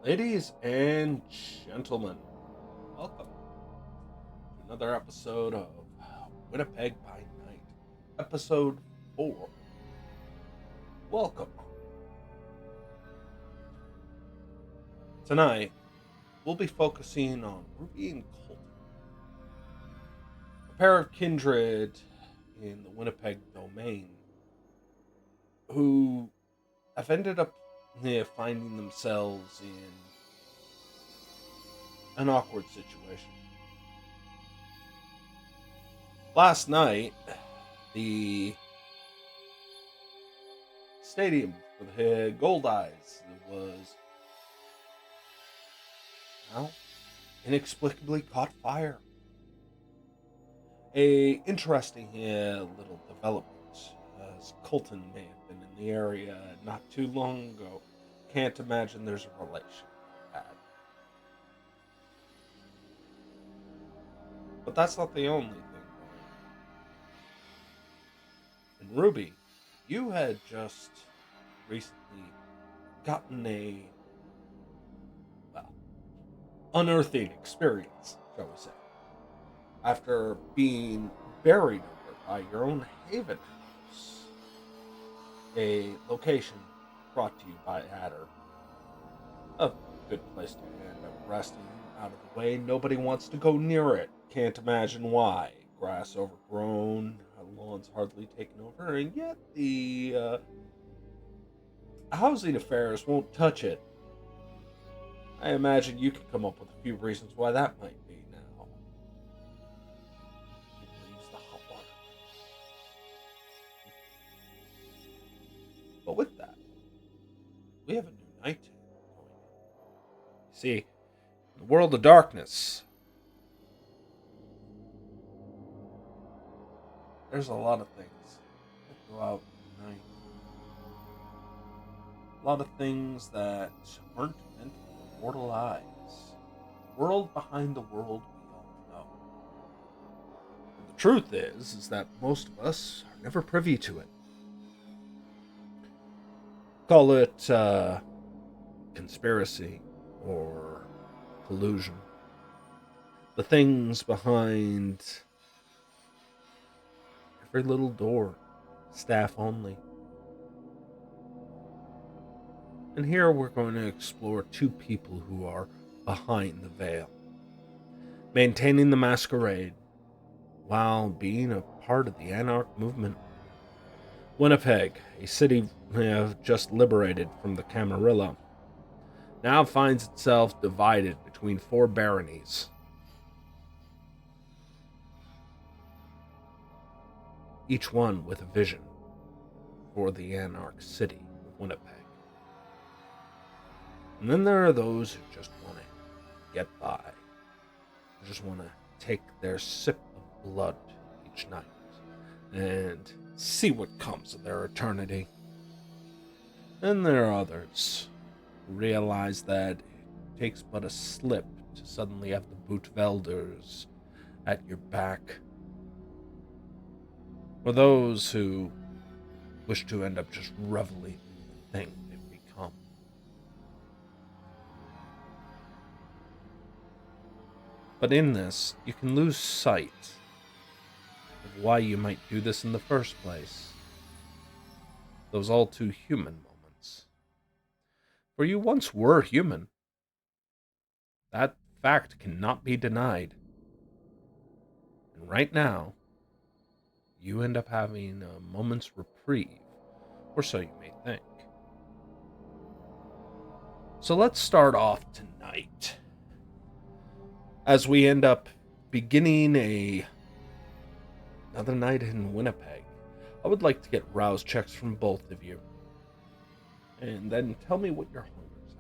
Ladies and gentlemen, welcome to another episode of Winnipeg by Night, episode 4. Welcome. Tonight, we'll be focusing on Ruby and Colton, a pair of kindred in the Winnipeg domain who have ended up finding themselves in an awkward situation. Last night, the stadium for the Gold Eyes was inexplicably caught fire. A interesting little development, as Colton may have been in the area not too long ago. Can't imagine there's a relation like that. But that's not the only thing going on. And Ruby, you had just recently gotten a, unearthing experience, shall we say, after being buried under by your own Haven House, a location brought to you by Adder. A good place to end up resting, out of the way. Nobody wants to go near it. Can't imagine why. Grass overgrown, lawns hardly taken over, and yet the housing affairs won't touch it. I imagine you could come up with a few reasons why that might be now. People use the hot water. But with that, we have a new night going on. You see, in the world of darkness, there's a lot of things that go out at night. A lot of things that aren't meant for mortal eyes. The world behind the world we all know. And the truth is that most of us are never privy to it. Call it conspiracy or collusion. The things behind every little door, staff only. And here we're going to explore two people who are behind the veil, maintaining the masquerade while being a part of the Anarch movement. Winnipeg, a city just liberated from the Camarilla, now finds itself divided between 4 baronies. Each one with a vision for the Anarch city of Winnipeg. And then there are those who just want to get by, who just want to take their sip of blood each night and see what comes of their eternity. And there are others who realize that it takes but a slip to suddenly have the Bootvelders at your back. Or those who wish to end up just reveling in the thing they've become. But in this, you can lose sight of why you might do this in the first place. Those all too human moments. For you once were human. That fact cannot be denied. And right now, you end up having a moment's reprieve, or so you may think. So let's start off tonight, as we end up beginning another night in Winnipeg. I would like to get rouse checks from both of you, and then tell me what your hunger's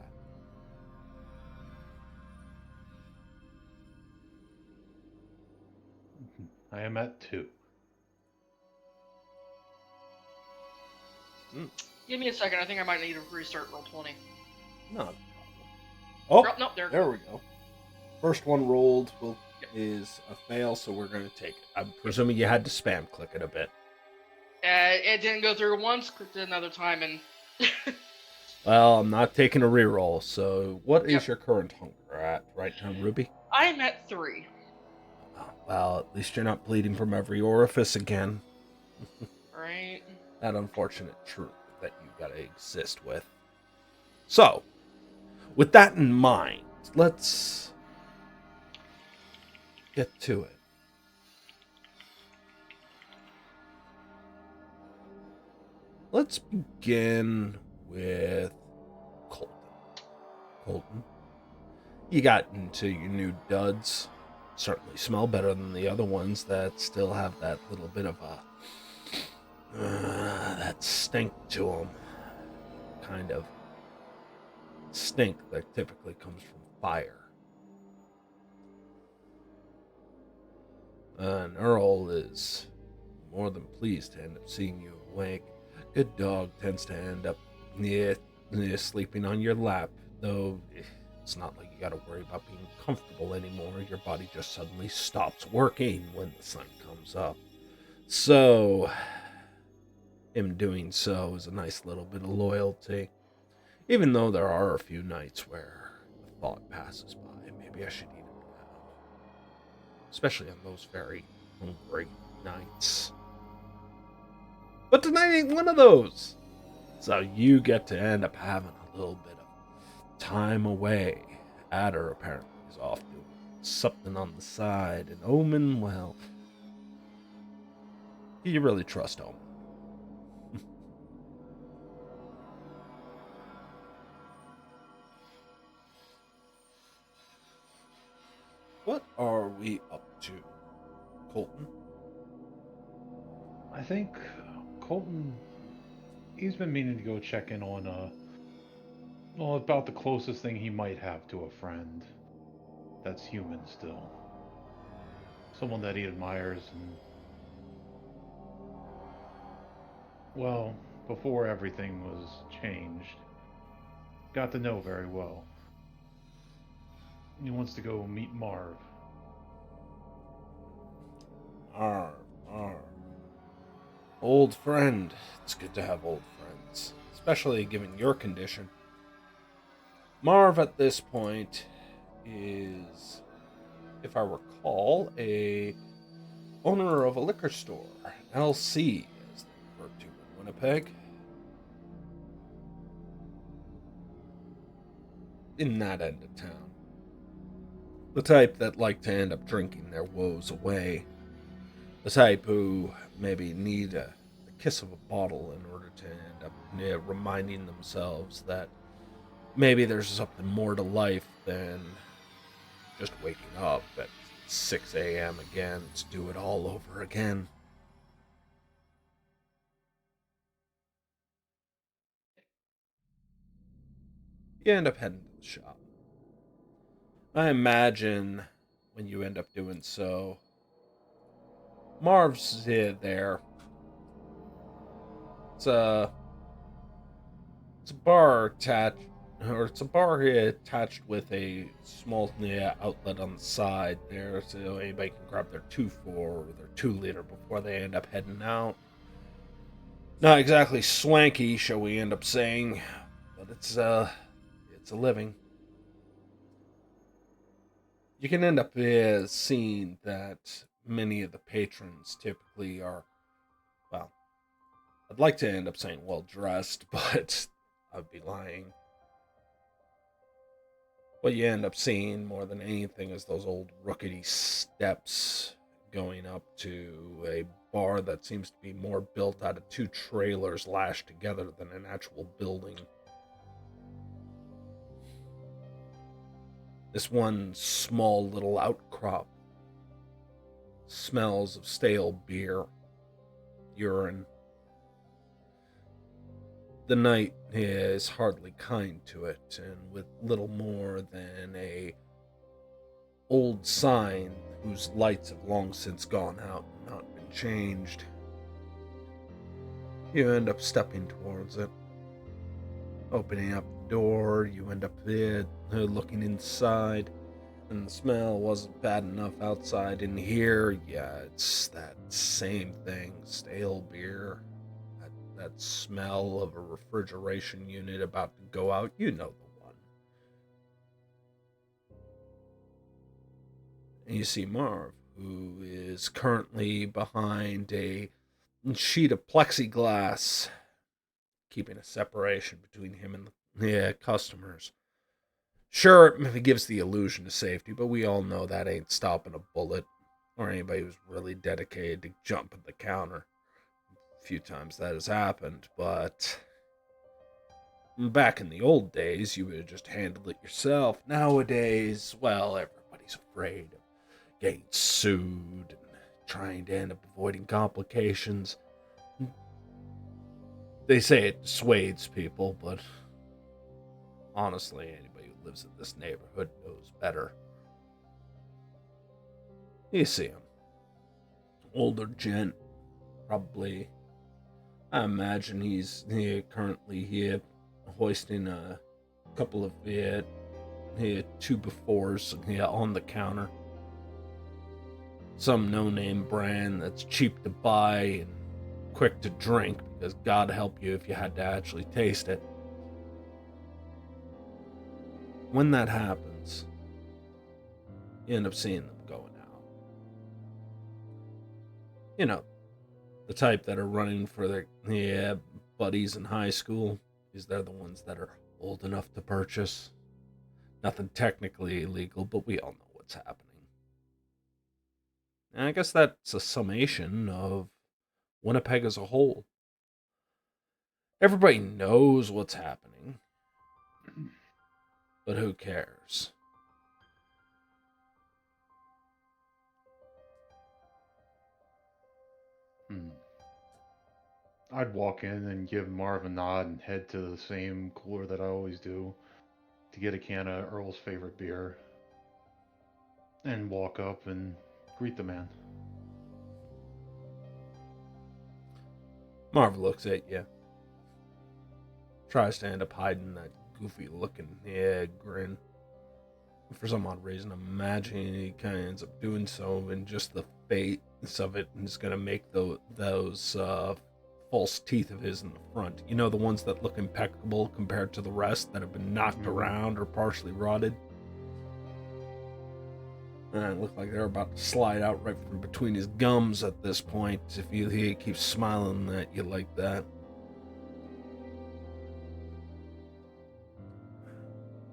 at. I am at 2. Give me a second. I think I might need to restart Roll20. Not a problem. Oh, no, there we go. First one rolled is a fail, so we're going to take it. I'm presuming you had to spam click it a bit. It didn't go through once, clicked it another time, and Well, I'm not taking a reroll, so what Yep. is your current hunger at right now, Ruby? I'm at 3. Well, at least you're not bleeding from every orifice again. Right? That unfortunate truth that you gotta exist with. So, with that in mind, let's get to it. Let's begin with Colton. Colton, you got into your new duds. Certainly smell better than the other ones that still have that little bit of a that stink to them. Kind of stink that typically comes from fire. And Earl is more than pleased to end up seeing you awake. Good dog tends to end up sleeping on your lap, though it's not like you gotta worry about being comfortable anymore. Your body just suddenly stops working when the sun comes up. So, him doing so is a nice little bit of loyalty. Even though there are a few nights where the thought passes by, maybe I should eat him now. Especially on those very hungry nights. But tonight ain't one of those. So you get to end up having a little bit of time away. Adder apparently is off doing something on the side, and Omen, well, you really trust Omen. What are we up to, Colton? I think Colton, he's been meaning to go check in on, well, about the closest thing he might have to a friend that's human still. Someone that he admires and, well, before everything was changed, got to know very well. He wants to go meet Marv. Arr, arr. Old friend. It's good to have old friends, especially given your condition. Marv at this point is, if I recall, a owner of a liquor store, LC, as they refer to in Winnipeg. In that end of town. The type that like to end up drinking their woes away. The type who maybe need a kiss of a bottle in order to end up reminding themselves that maybe there's something more to life than just waking up at 6 a.m. again to do it all over again. You end up heading to the shop. I imagine when you end up doing so, Marv's there. It's a it's a bar attached, or it's a bar here attached with a small outlet on the side there, so anybody can grab their 2-4 or their 2-liter before they end up heading out. Not exactly swanky, shall we end up saying, but it's a living. You can end up seeing that many of the patrons typically are, well, I'd like to end up saying well dressed, but I'd be lying. What you end up seeing more than anything is those old rickety steps going up to a bar that seems to be more built out of 2 trailers lashed together than an actual building. This one small little outcrop smells of stale beer, urine. The night is hardly kind to it, and with little more than a old sign whose lights have long since gone out and not been changed, you end up stepping towards it. Opening up the door, you end up there looking inside, and the smell wasn't bad enough outside. In here, yeah, it's that same thing, stale beer, that that smell of a refrigeration unit about to go out. You know the one. And you see Marv, who is currently behind a sheet of plexiglass, keeping a separation between him and the customers. Sure, it gives the illusion of safety, but we all know that ain't stopping a bullet or anybody who's really dedicated to jumping the counter. A few times that has happened, but back in the old days, you would have just handled it yourself. Nowadays, well, everybody's afraid of getting sued and trying to end up avoiding complications. They say it dissuades people, but honestly, anybody who lives in this neighborhood knows better. You see him. Older gent, probably. I imagine he's currently here hoisting a couple of 2x4s on the counter. Some no-name brand that's cheap to buy and quick to drink, because God help you if you had to actually taste it. When that happens, you end up seeing them going out. You know, the type that are running for their buddies in high school, because they're the ones that are old enough to purchase. Nothing technically illegal, but we all know what's happening. And I guess that's a summation of Winnipeg as a whole. Everybody knows what's happening, but who cares? I'd walk in and give Marv a nod and head to the same cooler that I always do to get a can of Earl's favorite beer and walk up and greet the man. Marv looks at you. Tries to end up hiding that goofy looking grin. For some odd reason, I'm imagining he kind of ends up doing so, and just the face of it is going to make those false teeth of his in the front. You know, the ones that look impeccable compared to the rest that have been knocked around or partially rotted. And it looked like they're about to slide out right from between his gums at this point, if he keeps smiling at you like that.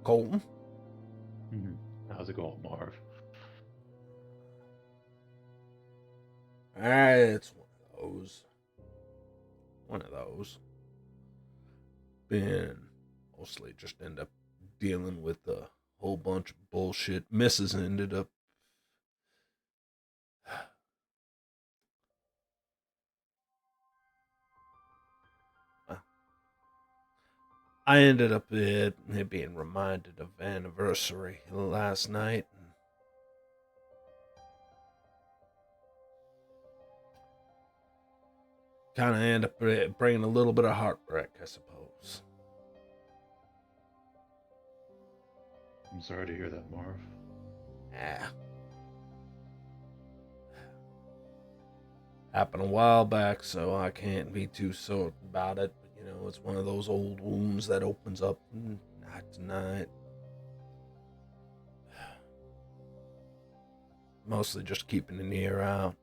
Colton? How's it going, Marv? It's one of those. Been mostly just end up dealing with a whole bunch of bullshit. Mrs. ended up I ended up being reminded of anniversary last night. Kind of end up bringing a little bit of heartbreak, I suppose. I'm sorry to hear that, Marv. Yeah. Happened a while back, so I can't be too sore about it. But, you know, it's one of those old wounds that opens up night to night. Mostly just keeping an ear out.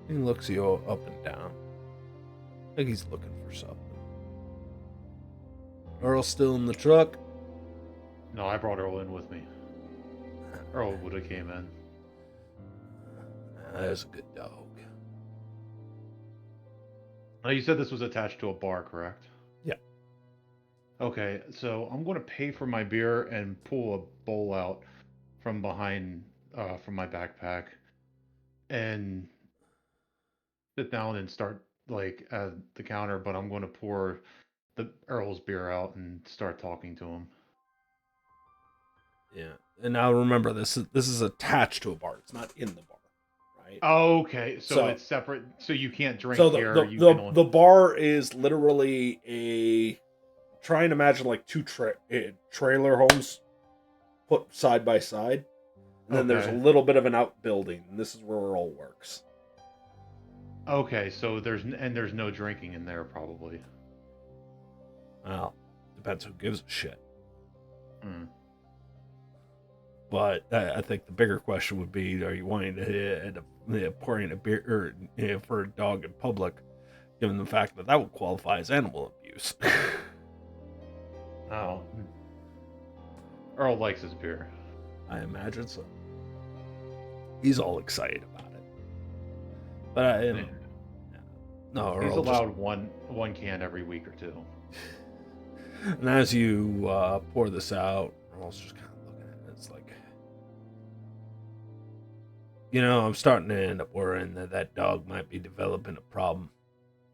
He looks you up and down. Like he's looking for something. Earl's still in the truck? No, I brought Earl in with me. Earl would have came in. That's a good dog. Now, you said this was attached to a bar, correct? Yeah. Okay, so I'm going to pay for my beer and pull a bowl out from behind, from my backpack, and sit down and start like at the counter. But I'm going to pour the Earl's beer out and start talking to him. Yeah. And now remember, this is attached to a bar. It's not in the bar, right? Okay, so it's separate. So you can't drink so here. The bar is literally a. Try and imagine like two trailer homes put side by side. And then there's a Okay. little bit of an outbuilding, and this is where it all works. Okay, so there's no drinking in there probably. Well, depends who gives a shit. Hmm. But I think the bigger question would be: are you wanting to end up pouring a beer for a dog in public, given the fact that would qualify as animal abuse? Oh. Earl likes his beer. I imagine so. He's all excited about it. But no, He's Earl allowed one can every week or two. And as you pour this out, Earl's just kind of looking at it. It's like, I'm starting to end up worrying that dog might be developing a problem.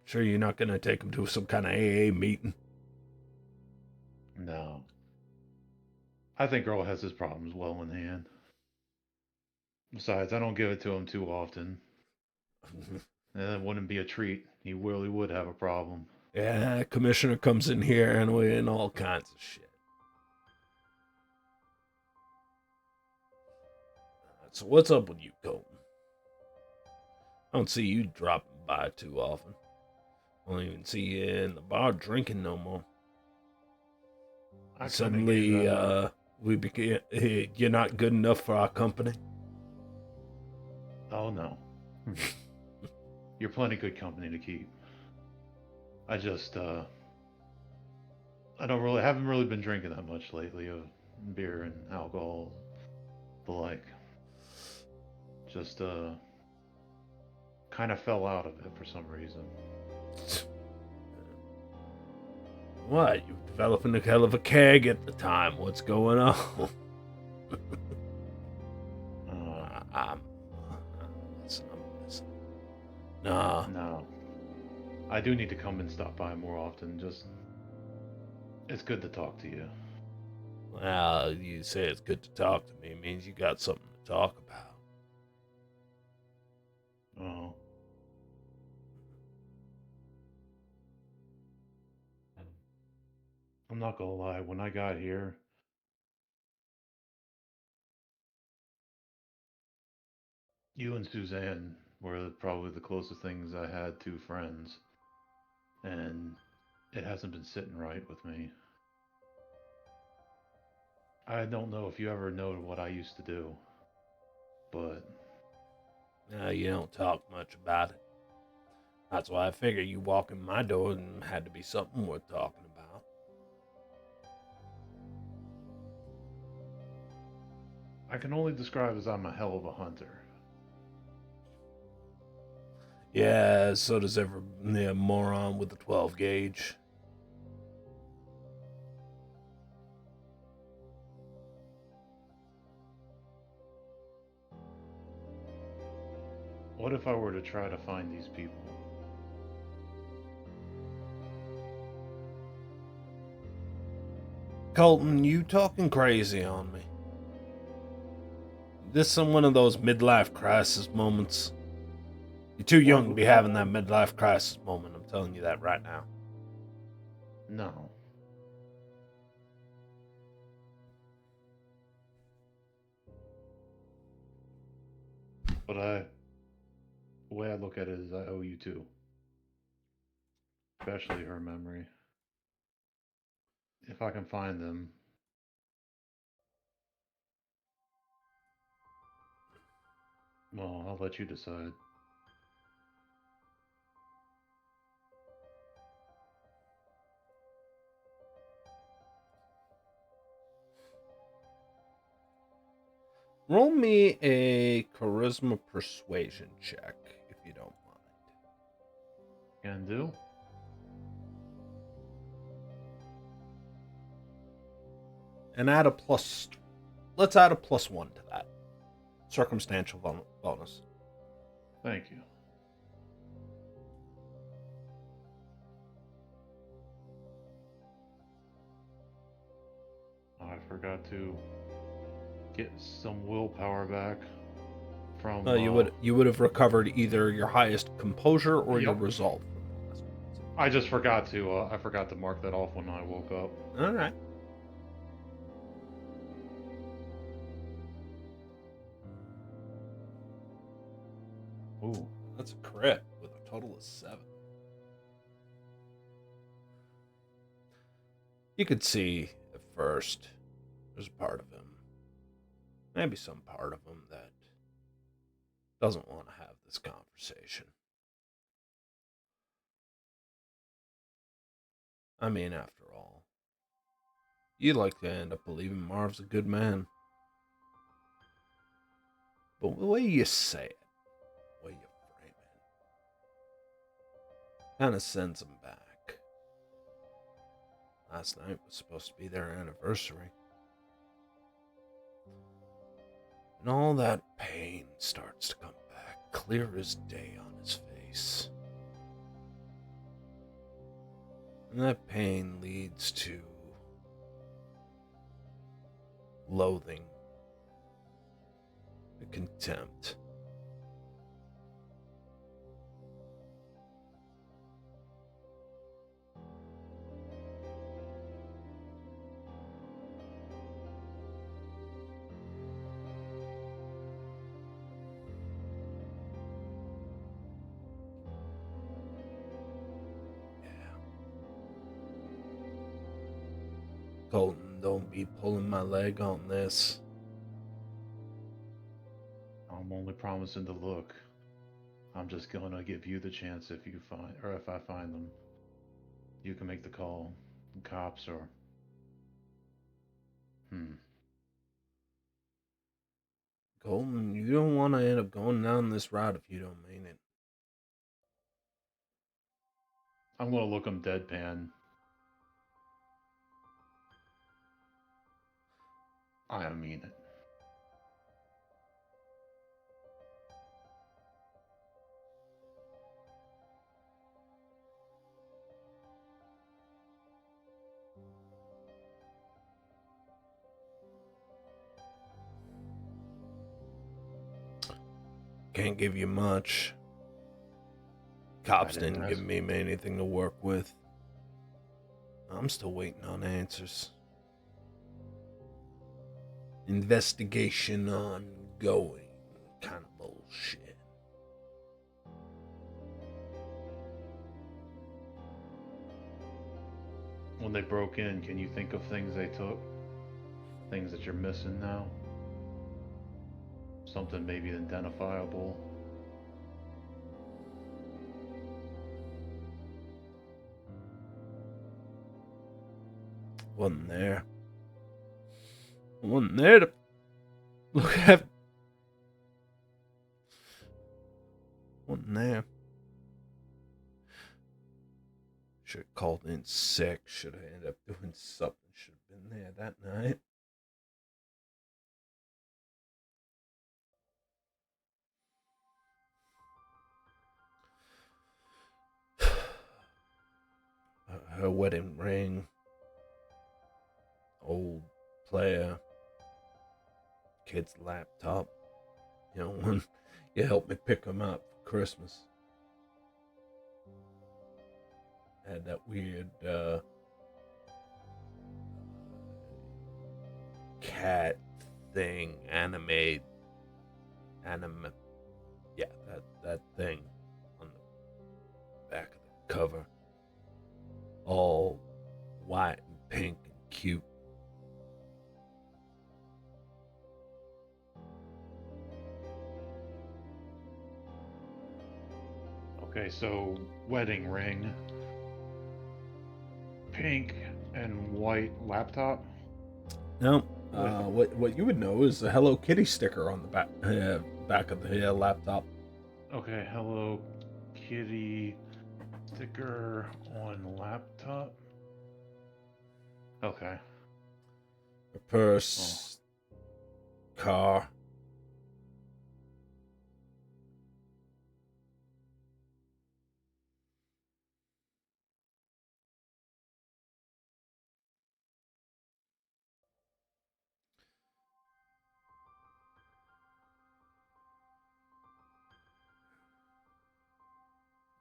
Sure, you're not going to take him to some kind of AA meeting? No. I think Earl has his problems well in hand. Besides, I don't give it to him too often. And it wouldn't be a treat. He really would have a problem. Yeah, commissioner comes in here and all kinds of shit. So what's up with you, Colton? I don't see you dropping by too often. I don't even see you in the bar drinking no more. Suddenly, you're not good enough for our company. Oh no. You're plenty good company to keep. I just haven't really been drinking that much lately of beer and alcohol, the like. Just kind of fell out of it for some reason. What? You were developing a hell of a keg at the time. What's going on? I'm listen. Nah. No. I do need to come and stop by more often. Just, it's good to talk to you. Well, you say it's good to talk to me. It means you got something to talk about. Oh. I'm not gonna lie, when I got here, you and Suzanne were probably the closest things I had to friends. And it hasn't been sitting right with me. I don't know if you ever know what I used to do, but No, you don't talk much about it. That's why I figured you walk in my door and had to be something worth talking about. I can only describe as I'm a hell of a hunter. Yeah, so does every moron with the 12 gauge. What if I were to try to find these people? Colton, you talking crazy on me. This is one of those midlife crisis moments. You're too young to be having that midlife crisis moment. I'm telling you that right now. No. But the way I look at it is I owe you two. Especially her memory. If I can find them. Well, I'll let you decide. Roll me a charisma persuasion check, if you don't mind. Can do. And add a plus. Let's add a +1 to that. Circumstantial bonus. Thank you. I forgot to get some willpower back from. You would have recovered either your highest composure or your Yep. resolve. I just forgot to. I forgot to mark that off when I woke up. All right. Ooh. That's a crit with a total of 7. You could see at first there's a part of him, maybe some part of him, that doesn't want to have this conversation. I mean, after all, you'd like to end up believing Marv's a good man. But the way you say it, the way you frame it, kind of sends him back. Last night was supposed to be their anniversary. And all that pain starts to come back, clear as day on his face. And that pain leads to loathing, contempt. Colton, don't be pulling my leg on this. I'm only promising to look. I'm just gonna give you the chance if you find, or if I find them. You can make the call. Cops or. Colton, you don't want to end up going down this route if you don't mean it. I'm gonna look him deadpan. I mean it. Can't give you much. Cops I didn't didn't ask. give me anything to work with. I'm still waiting on answers. Investigation ongoing. Kind of bullshit. When they broke in, can you think of things they took? Things that you're missing now? Something maybe identifiable? Wasn't there. Wasn't there to look at. Wasn't there. Should have called in sick. Should have ended up doing something. Should have been there that night. Her wedding ring. Old player. Kid's laptop. You know, when you helped me pick him up for Christmas. Had that weird cat thing, yeah, that thing on the back of the cover, all white and pink and cute. Okay, so wedding ring, pink and white laptop. No, what you would know is a Hello Kitty sticker on the back of the laptop. Okay, Hello Kitty sticker on laptop. Okay. A purse, car.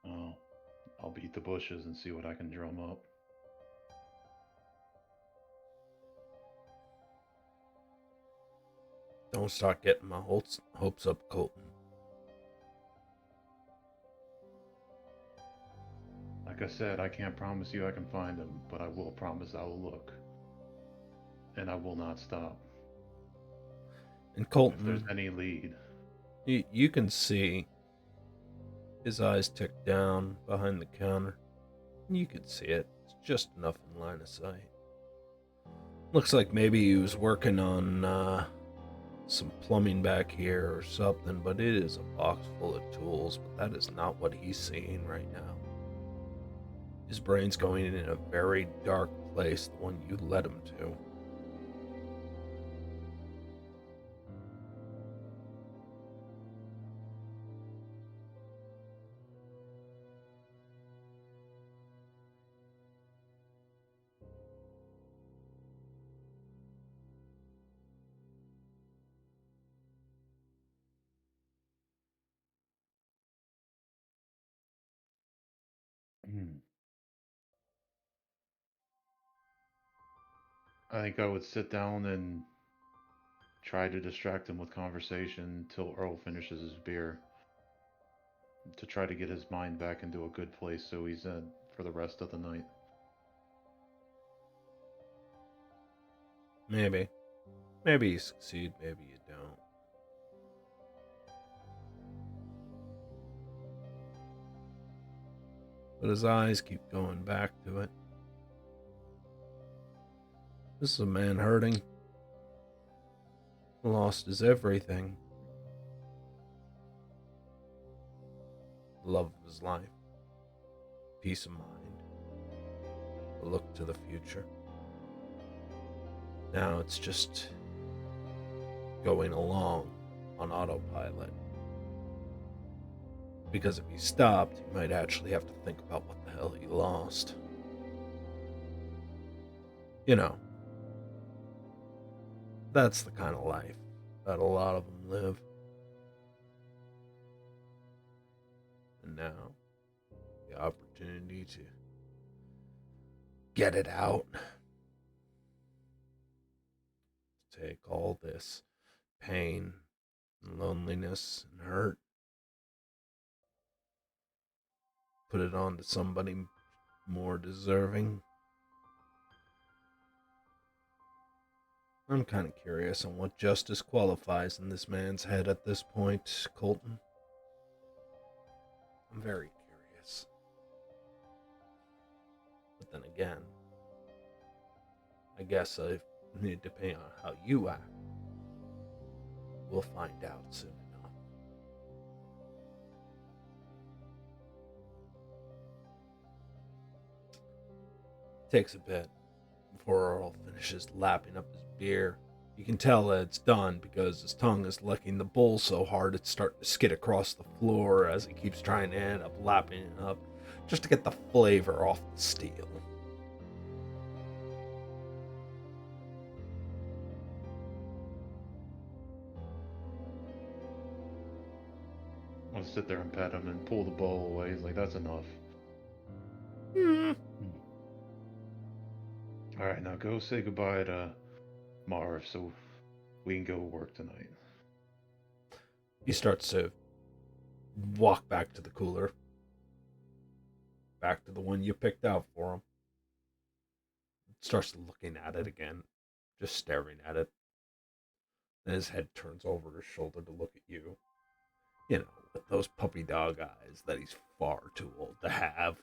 Oh, I'll beat the bushes and see what I can drum up. Don't start getting my hopes up, Colton. Like I said, I can't promise you I can find him, but I will promise I will look. And I will not stop. And If there's Colton, any lead. you can see his eyes tick down behind the counter. You can see it. It's just enough in line of sight. Looks like maybe he was working on some plumbing back here or something, but it is a box full of tools, but that is not what he's seeing right now. His brain's going in a very dark place, the one you led him to. I think I would sit down and try to distract him with conversation till Earl finishes his beer to try to get his mind back into a good place so he's in for the rest of the night. Maybe. Maybe you succeed, maybe you don't. But his eyes keep going back to it. This is a man hurting. Lost his everything. The love of his life. Peace of mind. A look to the future. Now it's just going along on autopilot. Because if he stopped, he might actually have to think about what the hell he lost. You know, that's the kind of life that a lot of them live. And now, the opportunity to get it out. To take all this pain and loneliness and hurt, put it on to somebody more deserving. I'm kind of curious on what justice qualifies in this man's head at this point, Colton. I'm very curious. But then again, I guess I need to depend on how you act. We'll find out soon enough. Takes a bit before Earl finishes lapping up his beer. You can tell that it's done because his tongue is licking the bowl so hard it's starting to skid across the floor as he keeps trying to end up lapping it up just to get the flavor off the steel. I'll sit there and pet him and pull the bowl away. He's like, that's enough. Alright, now go say goodbye to Marv so we can go work tonight. He starts to walk back to the cooler. Back to the one you picked out for him. Starts looking at it again. Just staring at it. Then his head turns over his shoulder to look at you. You know, with those puppy dog eyes that he's far too old to have.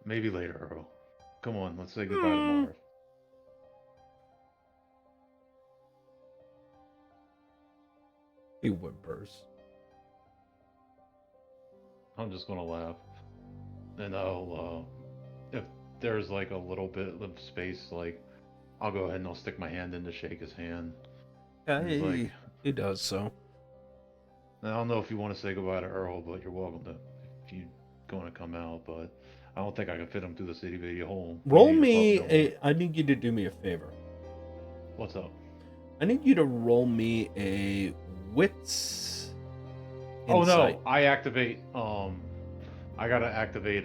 Maybe later, Earl. Come on, let's say goodbye to Marv. He whimpers. I'm just gonna laugh. And I'll, if there's like a little bit of space, like, I'll go ahead and I'll stick my hand in to shake his hand. Yeah, He's he does so. I don't know if you want to say goodbye to Earl, but you're welcome to if you going to come out. But I don't think I can fit him through the city video home. Roll me I need you to do me a favor. What's up? I need you to roll me a wits Oh insight. no, I activate. I gotta activate.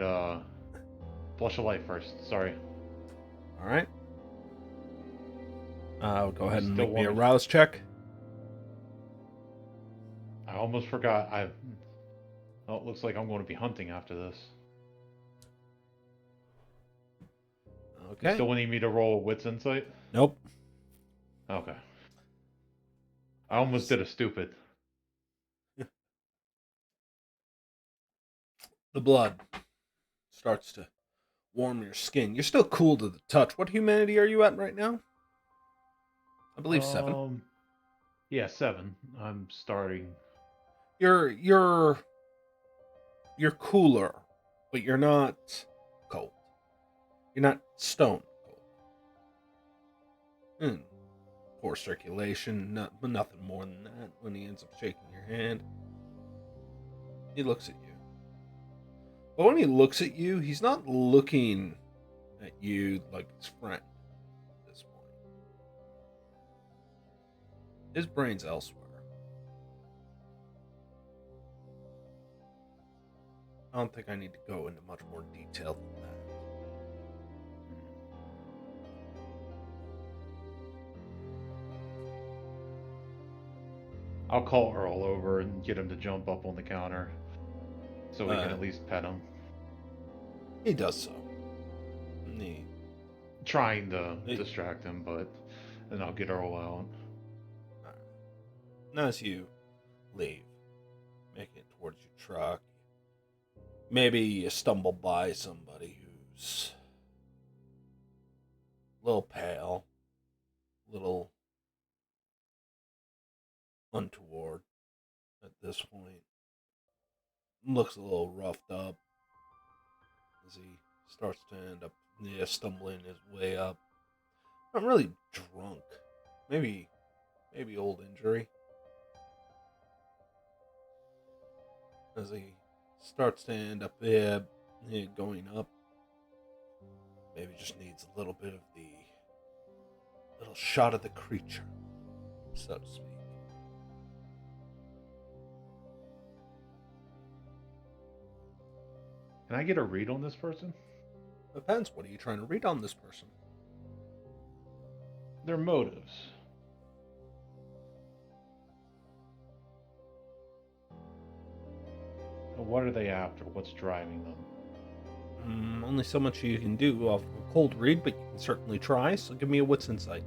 Flush of life first. Sorry. All right. Go ahead and Still make me a want me- rouse check. I almost forgot. Oh, it looks like I'm going to be hunting after this. You Okay. still need me to roll wits insight? Nope. Okay. I almost did a stupid. The blood starts to warm your skin. You're still cool to the touch. What humanity are you at right now? I believe 7. Um, yeah, 7. I'm starting. You're cooler, but you're not cold. You're not stone cold. Hmm. Poor circulation, but nothing more than that. When he ends up shaking your hand, he looks at you. But when he looks at you, he's not looking at you like his friend at this point. His brain's elsewhere. I don't think I need to go into much more detail than that. I'll call Earl over and get him to jump up on the counter so we can at least pet him. He does so. He, Trying to distract him, but then I'll get Earl out. and as you leave, making it towards your truck, maybe you stumble by somebody who's a little pale, a little untoward at this point. Looks a little roughed up as he starts to end up stumbling his way up. Not really drunk. Maybe old injury. As he starts to end up going up. Maybe just needs a little bit of the little shot of the creature, so to speak. Can I get a read on this person? Depends. What are you trying to read on this person? Their motives. What are they after? What's driving them? Only so much you can do off of a cold read, but you can certainly try. So give me a wits insight.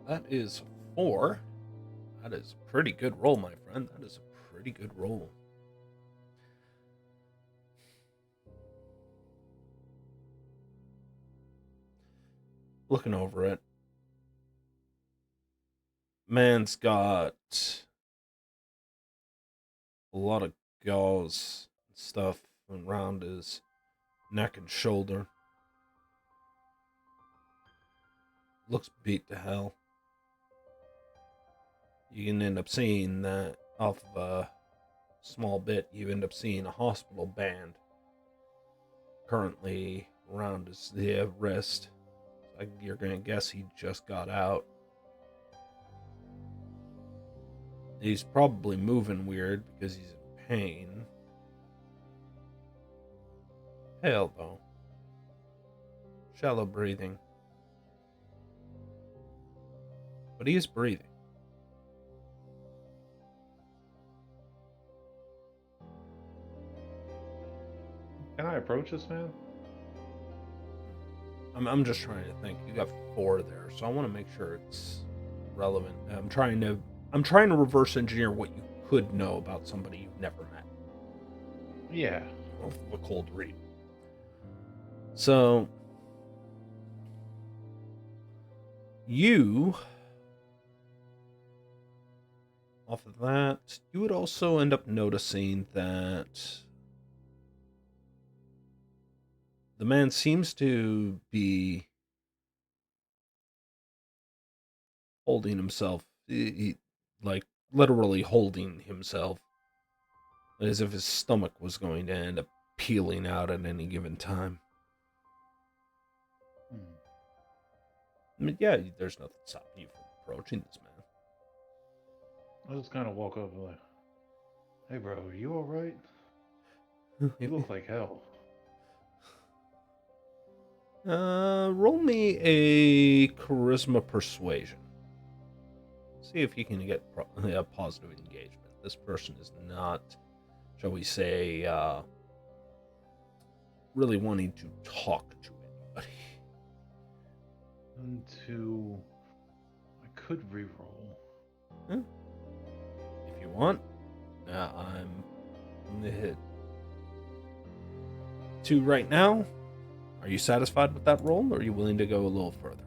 That is 4. That is a pretty good roll, my friend. That is a pretty good roll. Looking over it. Man's got a lot of gauze and stuff around his neck and shoulder. Looks beat to hell. You can end up seeing that off of a small bit. You end up seeing a hospital band currently around his wrist. You're going to guess he just got out. He's probably moving weird because he's in pain. Pale, though. Shallow breathing. But he is breathing. Can I approach this man? I'm just trying to think. You got 4 there, so I want to make sure it's relevant. I'm trying to reverse engineer what you could know about somebody you've never met. Yeah. Off of a cold read. So you, off of that, you would also end up noticing that the man seems to be holding himself, like literally holding himself, as if his stomach was going to end up peeling out at any given time. I mean, yeah, there's nothing stopping you from approaching this man. I just kind of walk up and like, hey bro, are you alright? You look like hell. Roll me a charisma persuasion. See if you can get a positive engagement. This person is not, shall we say, really wanting to talk to anybody. And two. I could reroll. If you want, I'm gonna hit 2 right now. Are you satisfied with that roll, or are you willing to go a little further?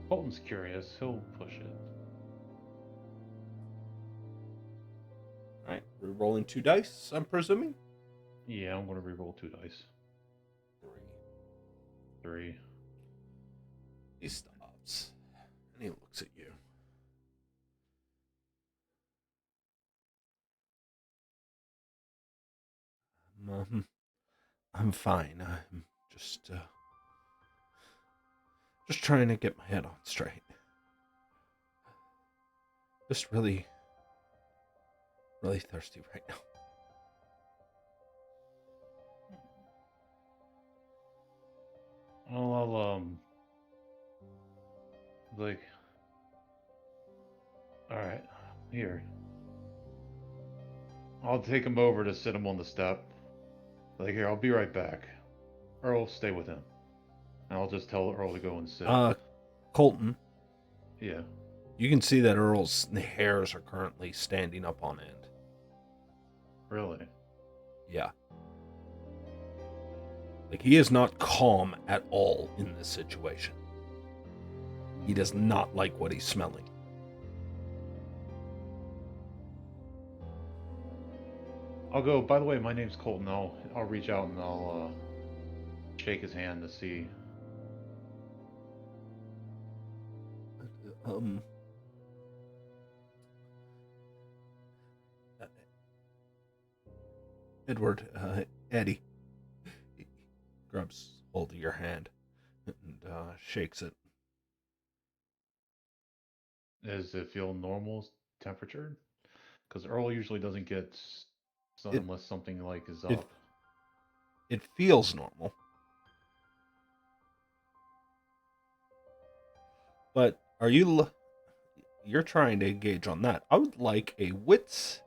Colton's curious. He'll push it. All right, we're rolling 2 dice, I'm presuming. Yeah, I'm going to reroll 2 dice. 3. 3. He stops, and he looks at you. I'm fine. I'm just trying to get my head on straight. Just really, really thirsty right now. I'll like, all right, here. I'll take him over to sit him on the step. Like, here, I'll be right back. Earl, stay with him. And I'll just tell Earl to go and sit. Colton, Yeah. you can see that Earl's hairs are currently standing up on end. Really? Yeah. Like, he is not calm at all in this situation. He does not like what he's smelling. I'll go, by the way, my name's Colton. I'll reach out and I'll shake his hand to see. Edward, Eddie. He grabs hold of your hand and shakes it. Does it feel normal temperature? Because Earl usually doesn't get sun unless something like is up. It feels normal. But are you... You're trying to gauge on that. I would like a wits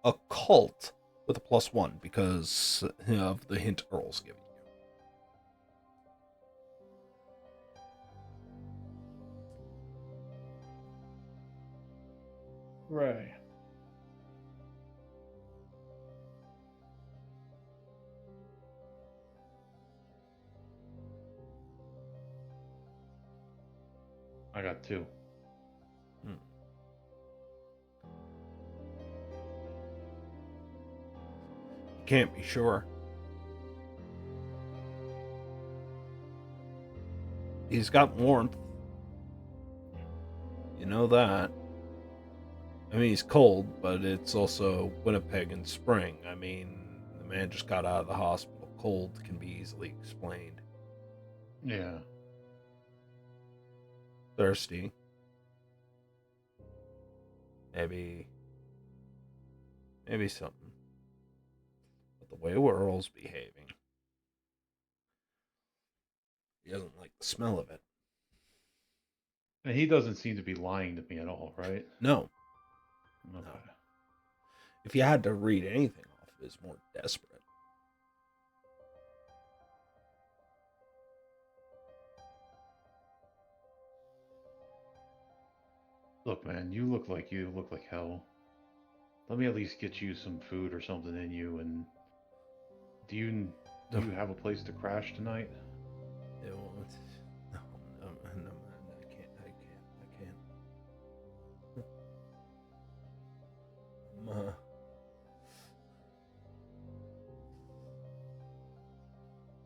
occult with a +1 because of the hint Earl's giving you. Right. I got 2. You can't be sure. He's got warmth. You know that. I mean, he's cold, but it's also Winnipeg in spring. I mean, the man just got out of the hospital. Cold can be easily explained. Yeah. Thirsty. Maybe something. But the way Earl's behaving, he doesn't like the smell of it. And he doesn't seem to be lying to me at all, right? No. Okay. No. If you had to read anything off, it is more desperate. Look, man, you look like hell. Let me at least get you some food or something in you. And do you have a place to crash tonight? No, I can't.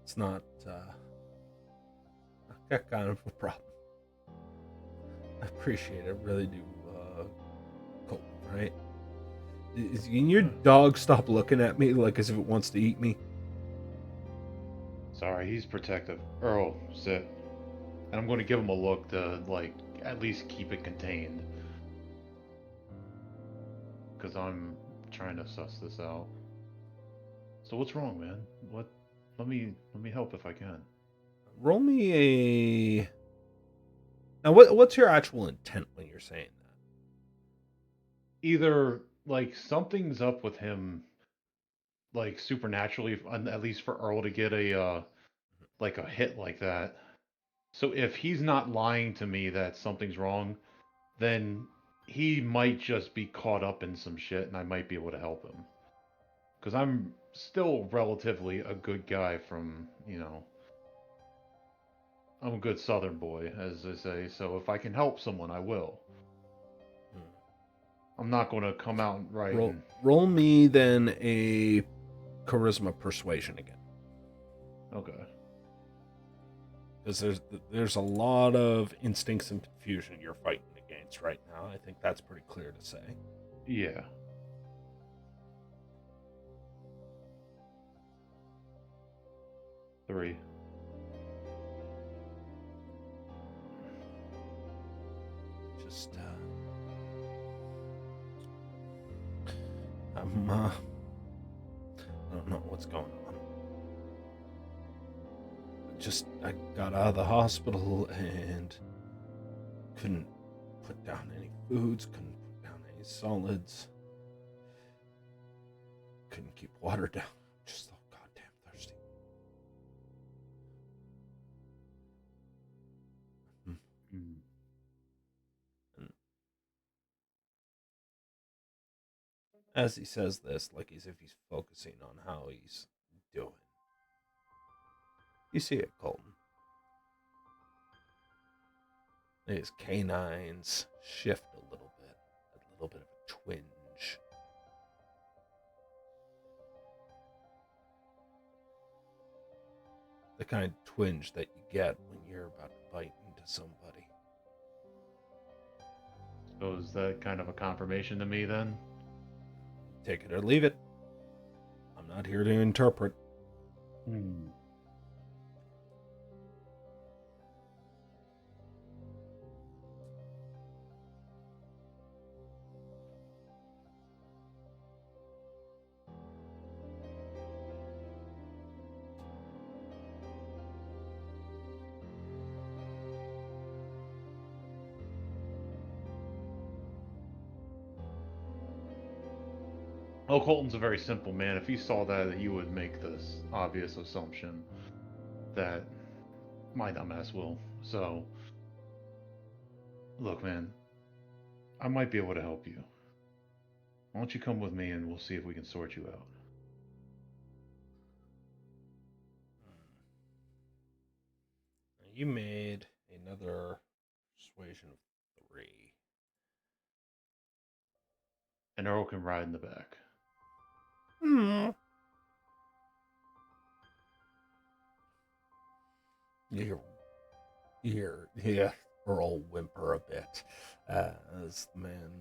It's not, I've got kind of a problem. I appreciate it, really do, Colton, right? Can your dog stop looking at me like as if it wants to eat me? Sorry, he's protective. Earl, sit. And I'm going to give him a look to, like, at least keep it contained. Because I'm trying to suss this out. So what's wrong, man? What? Let me help if I can. Roll me a. Now, what's your actual intent when you're saying that? Either like something's up with him, like supernaturally, at least for Earl to get a like a hit like that. So if he's not lying to me that something's wrong, then he might just be caught up in some shit, and I might be able to help him. Because I'm still relatively a good guy from, I'm a good Southern boy, as they say. So if I can help someone, I will. Hmm. I'm not going to come out right Roll, and. roll me then a charisma persuasion again, Okay. because there's a lot of instincts and confusion you're fighting against right now. I think that's pretty clear to say. Yeah. Three. Just I'm I don't know what's going on. I got out of the hospital and couldn't put down any foods, couldn't put down any solids, couldn't keep water down. Just so goddamn thirsty. Mm. And as he says this, like as if he's focusing on how he's doing, you see it, Colton. His canines shift a little bit of a twinge. The kind of twinge that you get when you're about to bite into somebody. So is that kind of a confirmation to me then? Take it or leave it. I'm not here to interpret. Hmm. Oh, Colton's a very simple man. If he saw that, he would make this obvious assumption that my dumbass will. So, look, man, I might be able to help you. Why don't you come with me and we'll see if we can sort you out? You made another persuasion of 3. And Earl can ride in the back. You hear Earl whimper a bit as the man,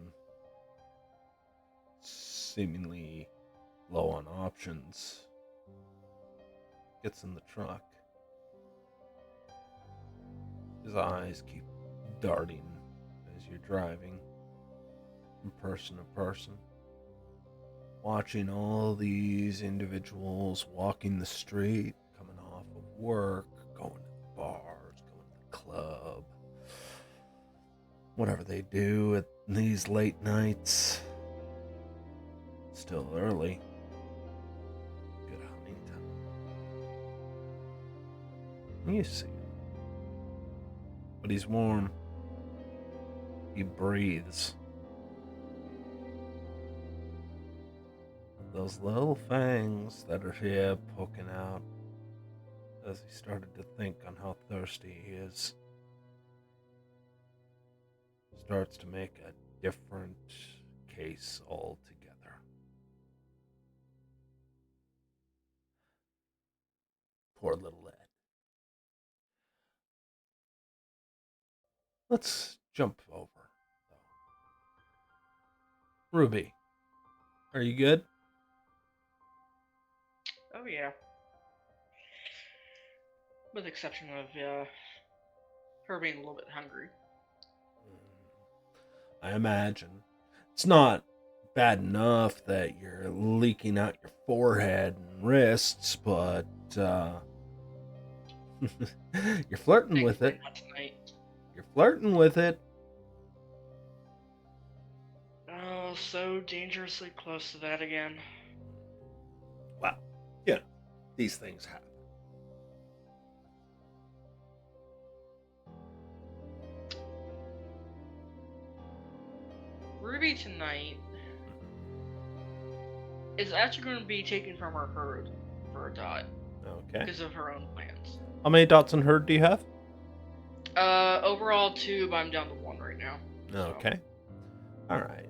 seemingly low on options, gets in the truck. His eyes keep darting as you're driving from person to person, watching all these individuals walking the street, coming off of work, going to the bars, going to the club, whatever they do at these late nights. Still early. Good hunting time. You see him. But he's warm. He breathes. Those little fangs that are here poking out as he started to think on how thirsty he is, starts to make a different case altogether. Poor little Ed. Let's jump over, though. Ruby, are you good? Oh yeah. With the exception of her being a little bit hungry. I imagine. It's not bad enough that you're leaking out your forehead and wrists, but you're flirting with it. Not tonight. You're flirting with it. Oh, so dangerously close to that again. Well, yeah, these things happen. Ruby tonight is actually going to be taken from her herd for a dot Okay. because of her own plans. How many dots in herd do you have? Overall 2, but I'm down to 1 right now. So. Okay. All right.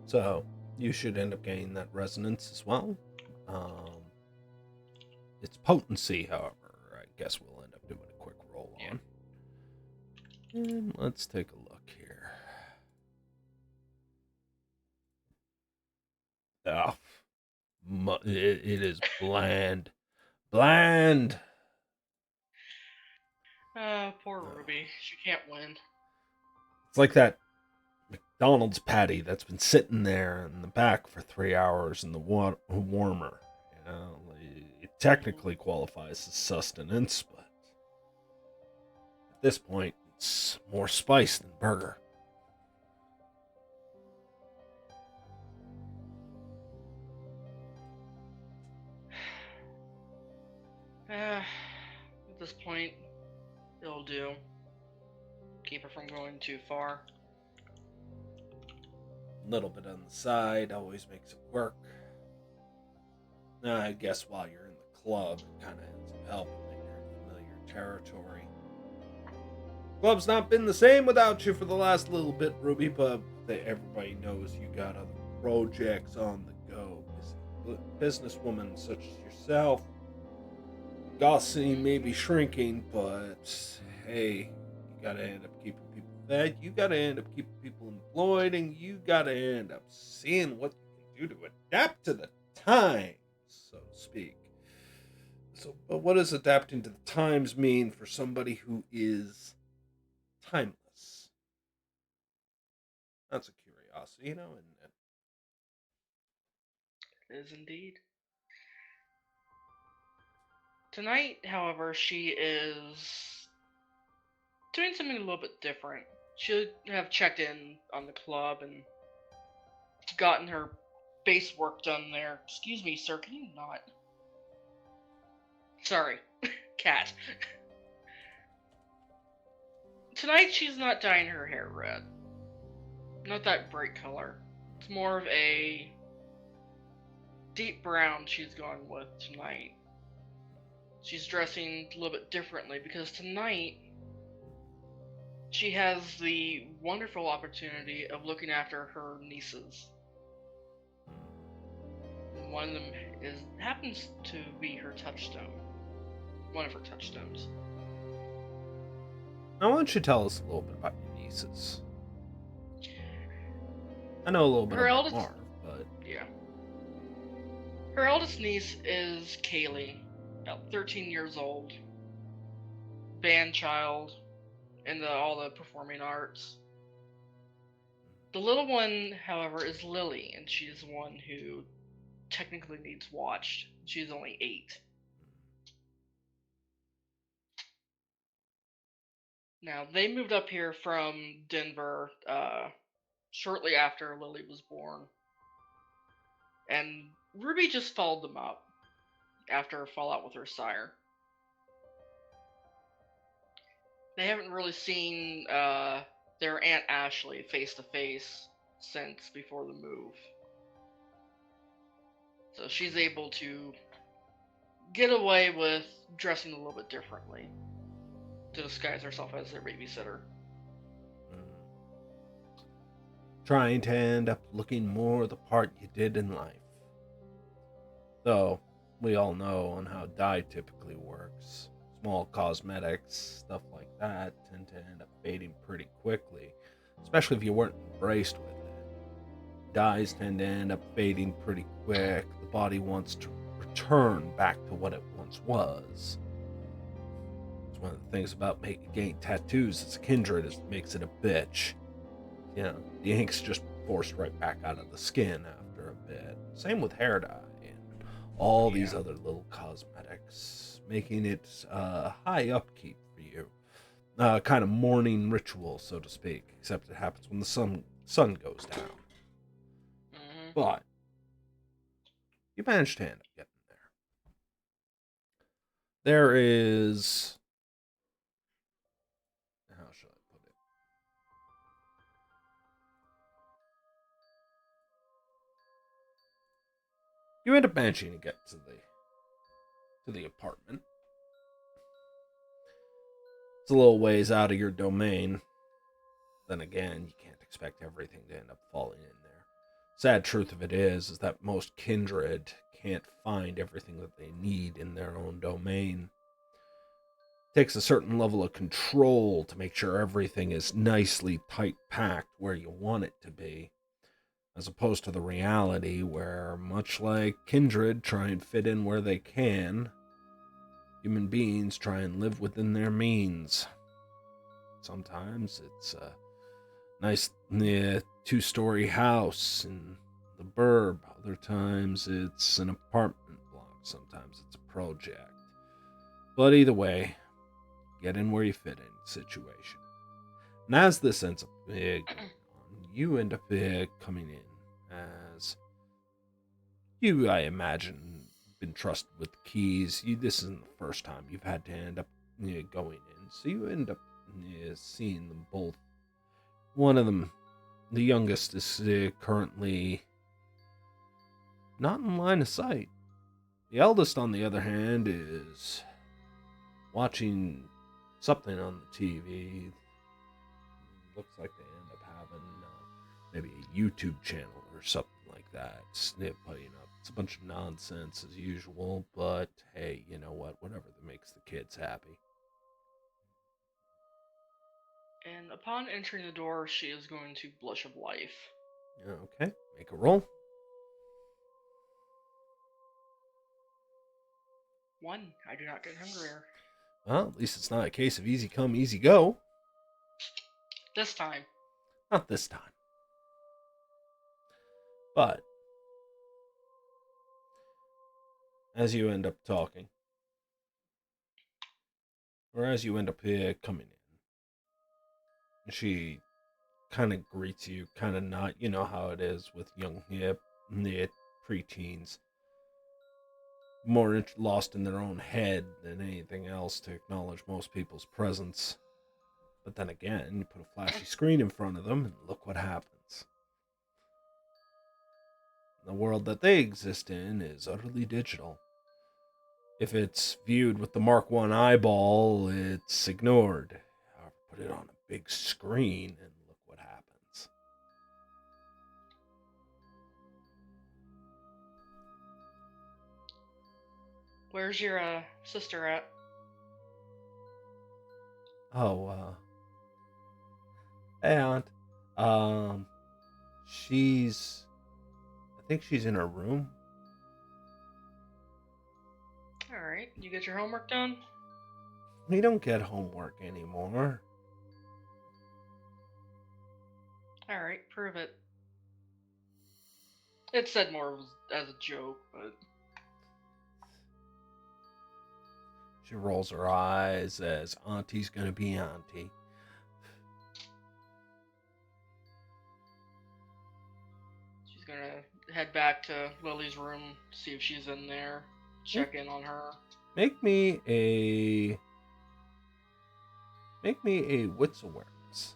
So you should end up getting that resonance as well. Its potency, however, I guess we'll end up doing a quick roll on. And let's take a look here. Oh, it is bland. Bland. Poor Ruby. She can't win. It's like that McDonald's patty that's been sitting there in the back for 3 hours in the warmer. You know, it technically qualifies as sustenance, but at this point, it's more spice than burger. At this point, it'll do. Keep her from going too far. A little bit on the side always makes it work. Now, I guess while you're in the club, it kind of ends up helping that you're in familiar territory. Club's not been the same without you for the last little bit, Ruby, but everybody knows you got other projects on the go. Businesswoman such as yourself. Gossiping may be shrinking, but hey, you gotta end up keeping people fed, you gotta end up keeping people employed, and you gotta end up seeing what you can do to adapt to the times, so to speak. So, but what does adapting to the times mean for somebody who is timeless? That's a curiosity, you know, and It is indeed. Tonight, however, she is doing something a little bit different. She'll have checked in on the club and gotten her base work done there. Excuse me, sir, can you not? Sorry, cat. Tonight, she's not dyeing her hair red. Not that bright color. It's more of a deep brown she's going with tonight. She's dressing a little bit differently because tonight she has the wonderful opportunity of looking after her nieces. One of them happens to be her touchstone. One of her touchstones. now why don't you tell us a little bit about your nieces? I know a little bit Her about eldest- Marv, but Yeah. Her eldest niece is Kaylee, about 13 years old, band child, into all the performing arts. The little one, however, is Lily, and she's the one who technically needs watched. She's only 8. Now, they moved up here from Denver shortly after Lily was born. And Ruby just followed them up after a fallout with her sire. They haven't really seen their Aunt Ashley face to face since before the move. So she's able to get away with dressing a little bit differently to disguise herself as their babysitter. trying to end up looking more the part you did in life. Though, we all know on how dye typically works. Small cosmetics, stuff like that, tend to end up fading pretty quickly, especially if you weren't embraced with it. Dyes tend to end up fading pretty quick. The body wants to return back to what it once was. It's one of the things about getting tattoos as a kindred is it makes it a bitch. You know, the ink's just forced right back out of the skin after a bit. Same with hair dye and all these other little cosmetics, making it high upkeep for you. Kind of morning ritual, so to speak, except it happens when the sun goes down. But you managed to end up getting there. There is, how should I put it? You end up managing to get to the apartment. It's a little ways out of your domain. Then again, you can't expect everything to end up falling in there. Sad truth of it is that most kindred can't find everything that they need in their own domain. It takes a certain level of control to make sure everything is nicely tight packed where you want it to be, as opposed to the reality where, much like kindred try and fit in where they can, human beings try and live within their means. Sometimes it's a nice two-story house in the burb. Other times it's an apartment block. Sometimes it's a project. But either way, get in where you fit in situation. And as this ends up going on, you end up coming in as you, I imagine, been trusted with the keys. This isn't the first time you've had to end up going in. So you end up seeing them both. One of them, the youngest, is currently not in line of sight. The eldest, on the other hand, is watching something on the TV. Looks like they end up having maybe a YouTube channel or something like that. Putting up. It's a bunch of nonsense as usual, but hey, you know what? Whatever that makes the kids happy. And upon entering the door, she is going to blush of life. Okay, make a roll. 1. I do not get hungrier. Well, at least it's not a case of easy come, easy go. This time. Not this time. But as you end up talking, or as you end up coming in, she kind of greets you, kind of not. You know how it is with young preteens. More lost in their own head than anything else to acknowledge most people's presence. But then again, you put a flashy screen in front of them and look what happens. The world that they exist in is utterly digital. If it's viewed with the Mark I eyeball, it's ignored. However, put it on a big screen and look what happens. Where's your sister at? Oh, hey, Aunt. She's... I think she's in her room. Alright, you get your homework done? We don't get homework anymore. Alright, prove it. It's said more as a joke, but... She rolls her eyes as Auntie's gonna be Auntie. She's gonna head back to Lily's room, see if she's in there, check in on her. Make me a wits awareness.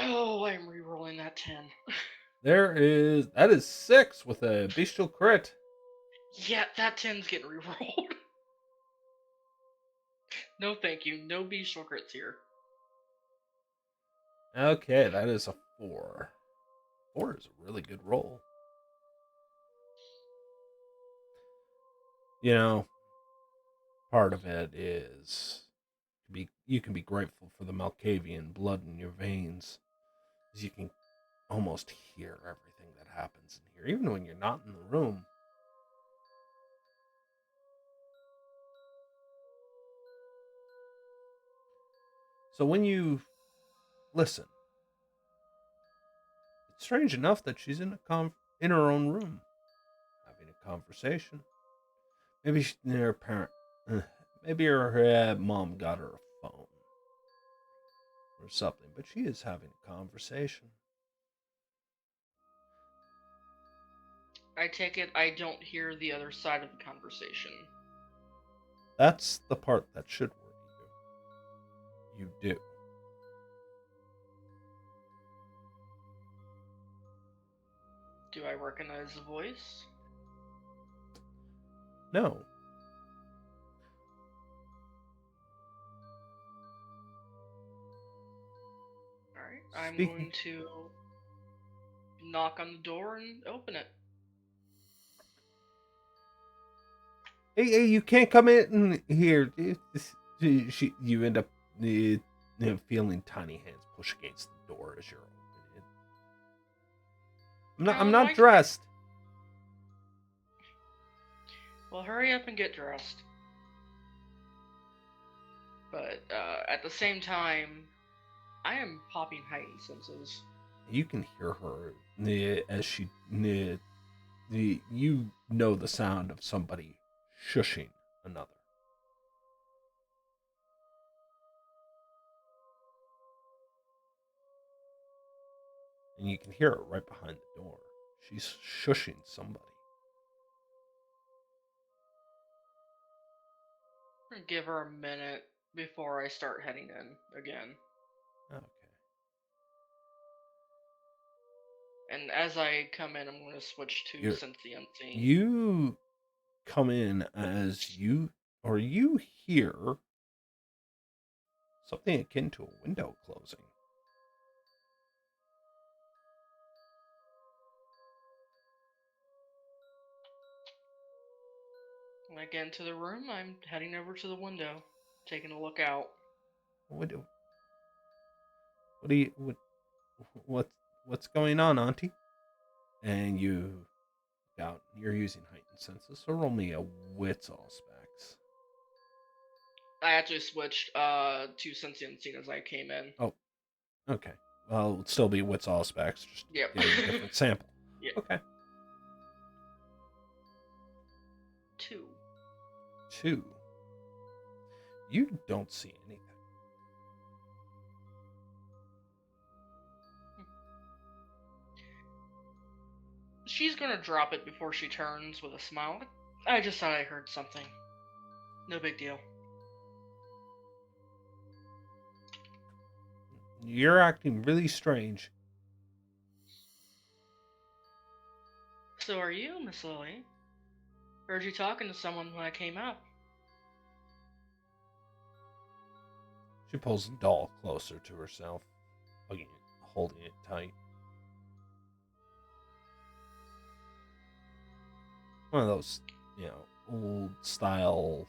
Oh, I'm re-rolling that 10. That is 6 with a bestial crit. Yeah, that 10's getting re-rolled. No thank you, no bestial crits here. Okay, that is a 4. 4 is a really good roll. You know, part of it is you can be grateful for the Malkavian blood in your veins, as you can almost hear everything that happens in here, even when you're not in the room. So when you listen, it's strange enough that she's in her own room, having a conversation. Maybe her parent, maybe her mom got her a phone or something, but she is having a conversation. I take it I don't hear the other side of the conversation. That's the part that should worry you. You do. Do I recognize the voice? No. Alright, I'm Speaking. going to knock on the door and open it. Hey, you can't come in here. You end up feeling tiny hands push against the door as you're opening it. I'm not dressed. Well, hurry up and get dressed. But at the same time, I am popping heightened senses. You can hear her as she. You know the sound of somebody shushing another. And you can hear it right behind the door. She's shushing somebody. I'm gonna give her a minute before I start heading in again. Okay. And as I come in, I'm going to switch to Sense the Unseen. You come in as you hear something akin to a window closing. When I get into the room, I'm heading over to the window, taking a look out. What's going on, Auntie? And you're using heightened senses, so roll me a wits all specs. I actually switched to Sense the Unseen as I came in. Oh, okay. Well, it'd still be wits all specs, just yep. a different sample. Yeah. Okay. 2. You don't see anything. She's gonna drop it before she turns with a smile. I just thought I heard something. No big deal. You're acting really strange. So are you, Miss Lily? Heard you talking to someone when I came up. She pulls the doll closer to herself, holding it tight. One of those, old style,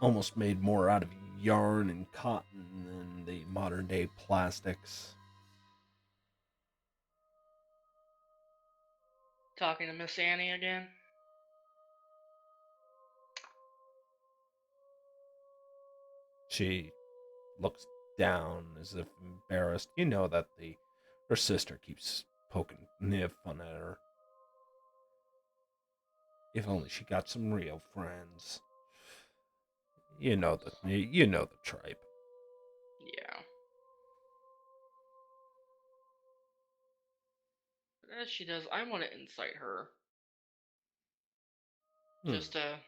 almost made more out of yarn and cotton than the modern day plastics. Talking to Miss Annie again? She looks down as if embarrassed. You know that her sister keeps poking fun at her. If only she got some real friends. You know the tripe. Yeah. But as she does, I want to incite her. Just to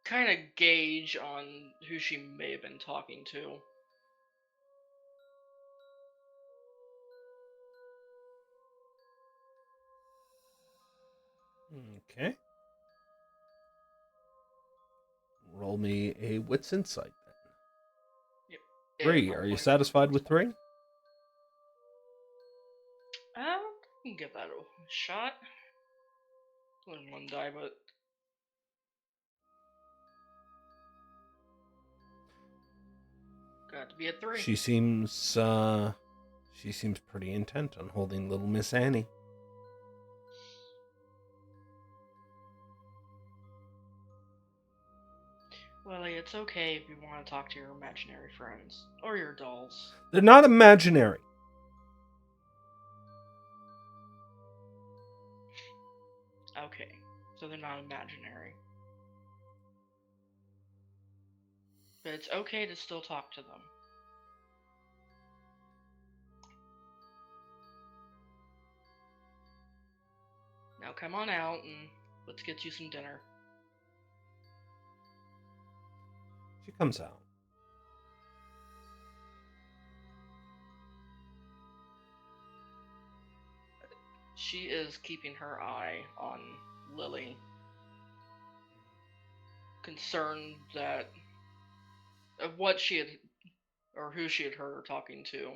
kind of gauge on who she may have been talking to. Okay. Roll me a wits insight then. Yep. 3. Are you satisfied with 3? I can give that a shot. Only one die, but got to be a 3. She seems pretty intent on holding little Miss Annie. Well, it's It's okay if you want to talk to your imaginary friends. Or your dolls. They're not imaginary. Okay, so they're not imaginary. But it's okay to still talk to them. Now come on out and let's get you some dinner. She comes out. She is keeping her eye on Lily. Concerned that of what she had or who she had heard her talking to.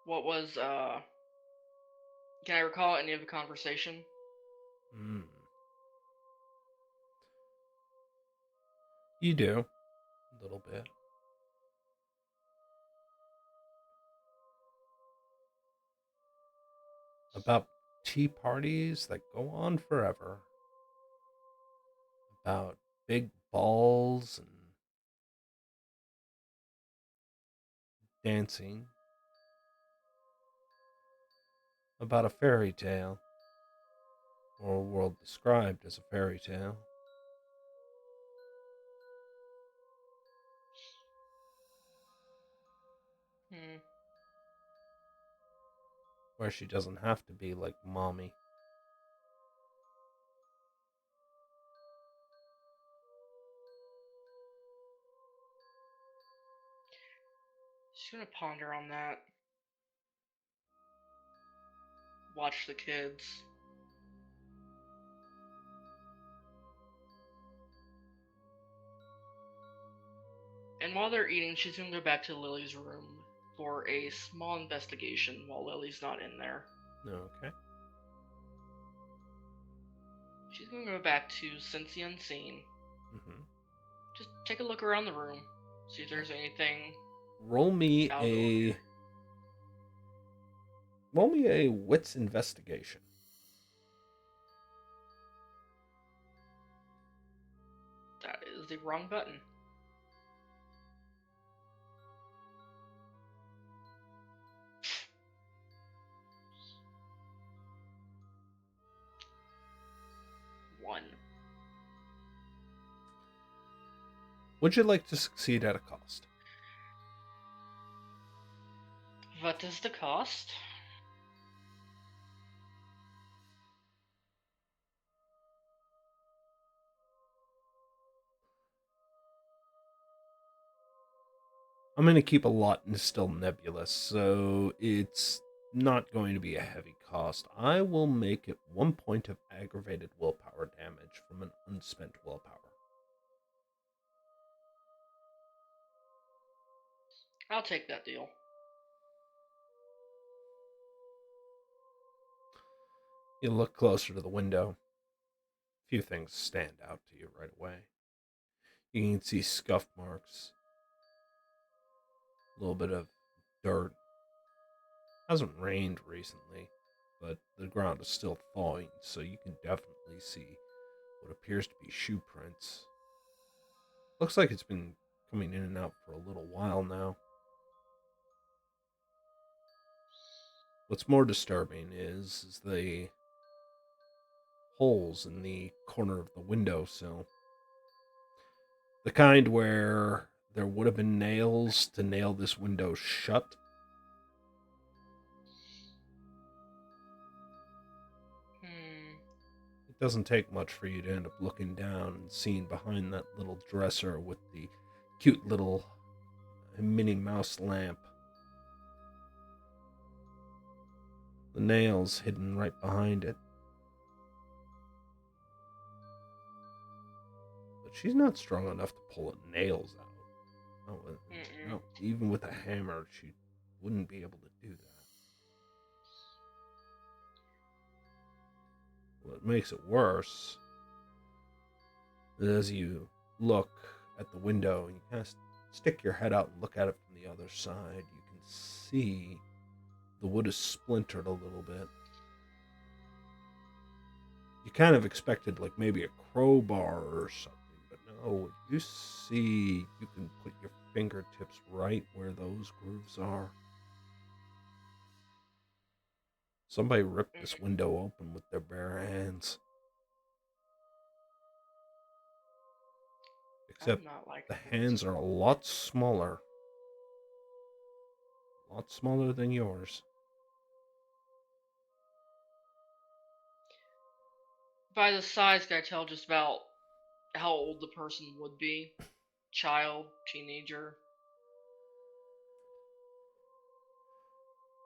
What was can I recall any of the conversation? Mm. You do. A little bit. About tea parties that go on forever. About big balls and dancing. About a fairy tale. Or a world described as a fairy tale. Hmm. Where she doesn't have to be like mommy. She's gonna ponder on that. Watch the kids. And while they're eating, she's gonna go back to Lily's room for a small investigation while Lily's not in there. Okay. She's gonna go back to Sense the Unseen. Mm-hmm. Just take a look around the room. See if there's anything. Roll me Out of a order. roll me a wits investigation. That is the wrong button. One. Would you like to succeed at a cost? What is the cost? I'm going to keep a lot still nebulous, so it's not going to be a heavy cost. I will make it 1 point of aggravated willpower damage from an unspent willpower. I'll take that deal. You look closer to the window. A few things stand out to you right away. You can see scuff marks, a little bit of dirt. Hasn't rained recently, but the ground is still thawing, so you can definitely see what appears to be shoe prints. Looks like it's been coming in and out for a little while now. What's more disturbing is the holes in the corner of the windowsill. The kind where there would have been nails to nail this window shut. It doesn't take much for you to end up looking down and seeing behind that little dresser with the cute little Minnie Mouse lamp. The nails hidden right behind it. But she's not strong enough to pull the nails out. No, even with a hammer, she wouldn't be able to do that. What makes it worse is as you look at the window and you kind of stick your head out and look at it from the other side, you can see the wood is splintered a little bit. You kind of expected like maybe a crowbar or something, but no, you see you can put your fingertips right where those grooves are. Somebody ripped this window open with their bare hands. Except not like the hands are a lot smaller. A lot smaller than yours. By the size, can I tell just about how old the person would be? Child, teenager?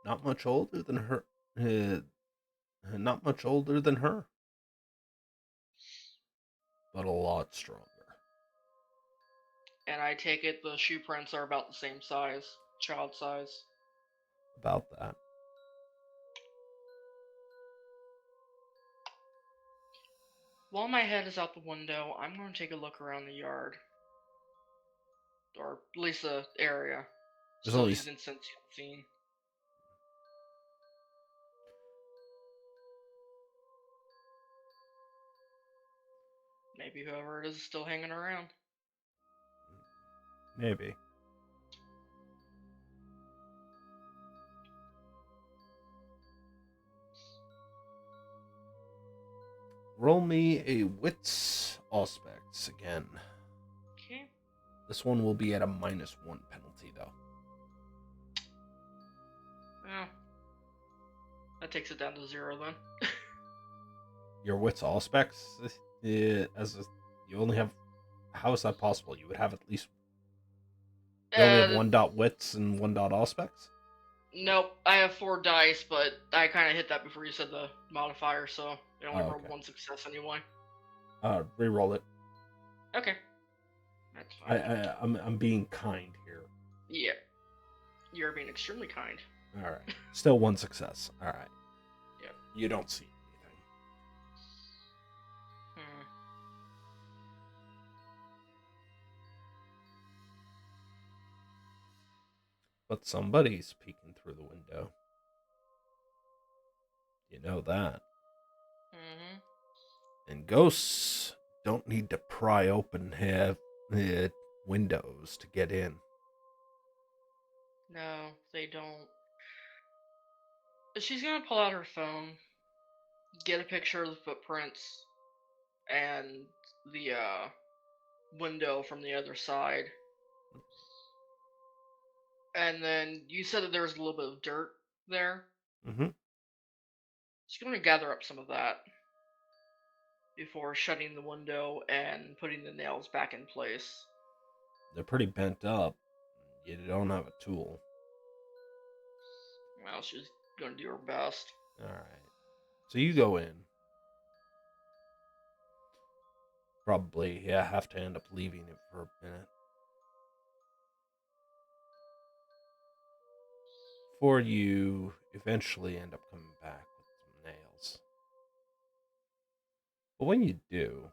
Not much older than her. Not much older than her. But a lot stronger. And I take it the shoe prints are about the same size, child size. About that. While my head is out the window, I'm going to take a look around the yard. Or at least the area. There's Still only using sentient scene. Maybe whoever it is still hanging around. maybe. Roll me a wits aspects again. Okay. This one will be at a -1 penalty though. Oh. That takes it down to 0 then. Your wits aspects, you only have. How is that possible? You would have at least. You only have 1 dot wits and 1 dot aspects. Nope, I have 4 dice, but I kind of hit that before you said the modifier, so I only rolled Okay. 1 success anyway. Reroll it. Okay. That's fine. I'm being kind here. Yeah. You're being extremely kind. All right. Still 1 success. All right. Yep. You don't see anything. Hmm. But somebody's peeking through the window. You know that. Mm-hmm. And ghosts don't need to pry open windows to get in. No, they don't. She's gonna pull out her phone, get a picture of the footprints, and the window from the other side. And then you said that there was a little bit of dirt there. Mm-hmm. She's going to gather up some of that before shutting the window and putting the nails back in place. They're pretty bent up. You don't have a tool. Well, she's going to do her best. All right. So you go in. Probably, have to end up leaving it for a minute. Before you eventually end up coming back with some nails. But when you do,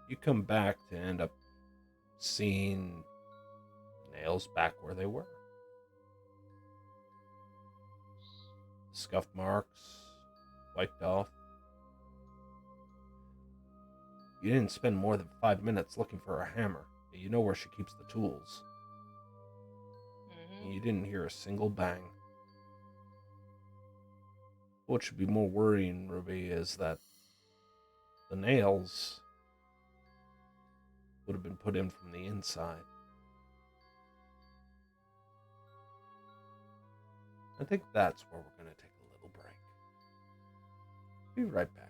you come back to end up seeing nails back where they were. Scuff marks wiped off. You didn't spend more than 5 minutes looking for a hammer. You know where she keeps the tools. Mm-hmm. You didn't hear a single bang. What should be more worrying, Ruby, is that the nails would have been put in from the inside. I think that's where we're going to take a little break. Be right back.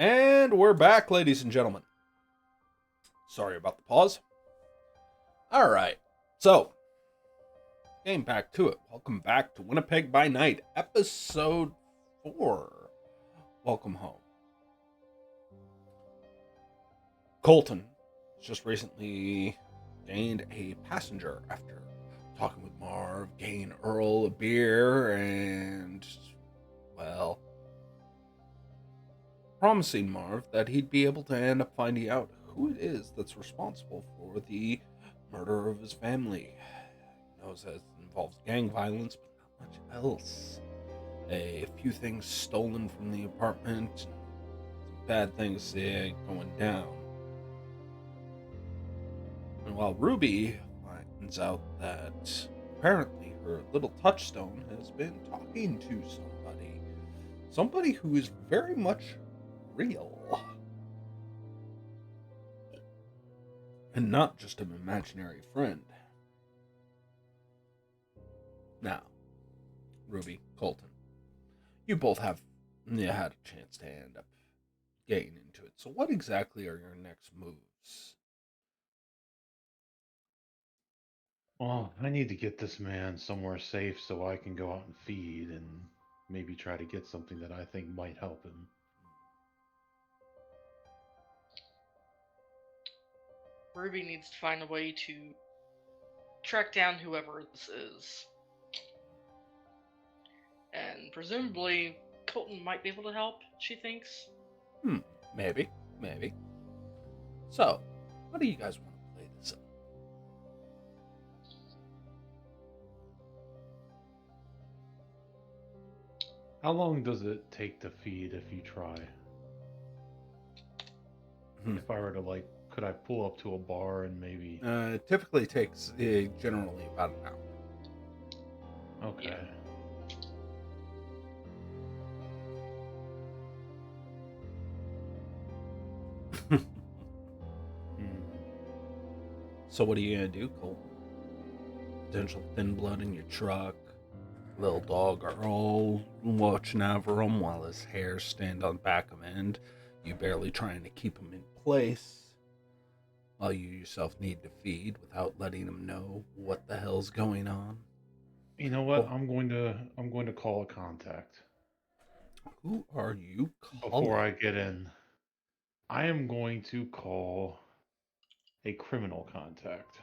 And we're back, ladies and gentlemen. Sorry about the pause. All right, so getting back to it. Welcome back to Winnipeg by Night, episode 4. Welcome home. Colton just recently gained a passenger after talking with Marv, getting Earl a beer, and, well, promising Marv that he'd be able to end up finding out who it is that's responsible for the murder of his family. He knows that it involves gang violence, but not much else. A few things stolen from the apartment, and some bad things going down. And while Ruby finds out that apparently her little touchstone has been talking to somebody who is very much real, and not just an imaginary friend. Now, Ruby, Colton, you both had a chance to end up getting into it. So what exactly are your next moves? Well, I need to get this man somewhere safe so I can go out and feed and maybe try to get something that I think might help him. Ruby needs to find a way to track down whoever this is. And presumably, Colton might be able to help, she thinks. Maybe. So, how do you guys want to play this up? How long does it take to feed if you try? If I were to, could I pull up to a bar and maybe... It typically takes generally about an hour. Okay. Yeah. So what are you gonna do, Cole? Potential thin blood in your truck, little dog Earl watching over him while his hairs stand on the back of end, you barely trying to keep him in place, while you yourself need to feed without letting him know what the hell's going on. You know what? I'm going to call a contact. Who are you calling? Before I get in, I am going to call a criminal contact.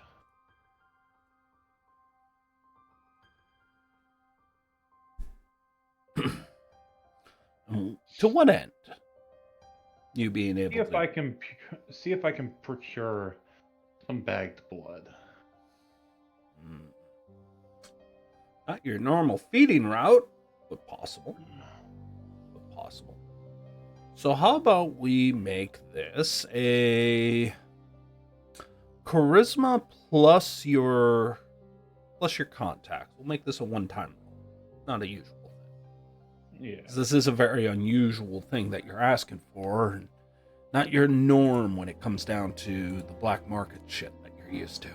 To what end? You being able See if to... see if I can procure some bagged blood. Not your normal feeding route, but possible. So how about we make this a charisma plus your contact. We'll make this a one-time roll, not a usual thing. Yeah. This is a very unusual thing that you're asking for, and not your norm when it comes down to the black market shit that you're used to.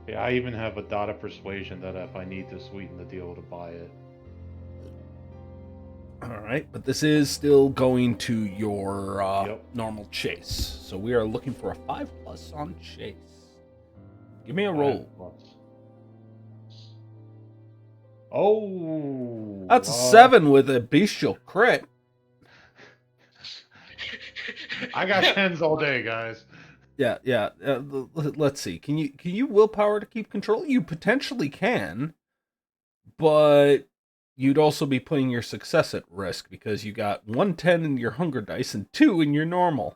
Yeah, I even have a dot of persuasion that if I need to sweeten the deal to buy it. All right, but this is still going to your Yep. normal chase. So we are looking for a 5+ on chase. Give me a roll. 5+. Oh, That's a 7 with a bestial crit. I got 10s all day, guys. Yeah. Let's see. Can you willpower to keep control? You potentially can, but you'd also be putting your success at risk because you got 110 in your hunger dice and 2 in your normal.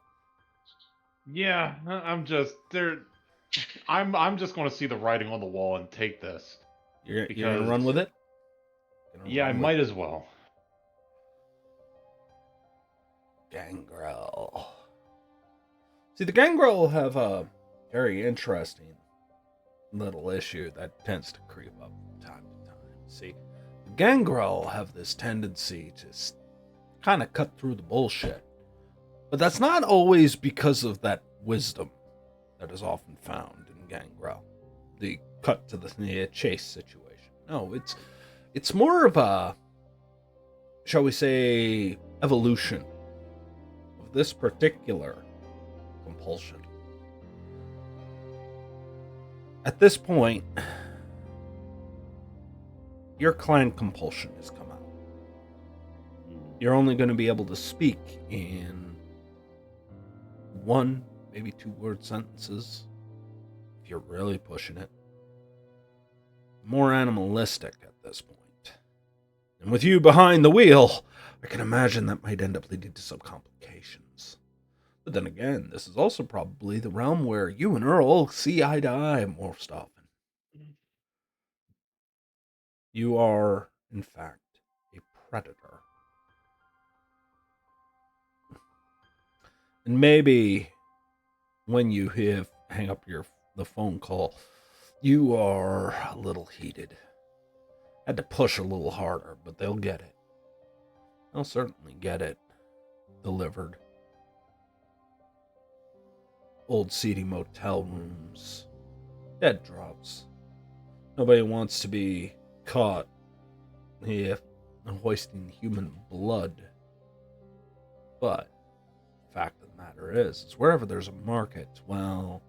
Yeah, I'm just there. I'm just going to see the writing on the wall and take this. You're gonna run with it? Yeah, I might as well. Gangrel. See, the Gangrel will have a very interesting little issue that tends to creep up from time to time. See, the Gangrel have this tendency to kind of cut through the bullshit. But that's not always because of that wisdom that is often found in Gangrel. The cut to the chase situation. No, it's more of a, shall we say, evolution of this particular compulsion. At this point, your clan compulsion has come out. You're only going to be able to speak in one, maybe 2 word sentences if you're really pushing it. More animalistic at this point. And with you behind the wheel, I can imagine that might end up leading to some complications. But then again, this is also probably the realm where you and Earl see eye to eye most often. You are, in fact, a predator. And maybe when you hang up the phone call, you are a little heated. Had to push a little harder, but they'll get it. They'll certainly get it delivered. Old seedy motel rooms. Dead drops. Nobody wants to be caught hoisting human blood. But the fact of the matter is wherever there's a market, well,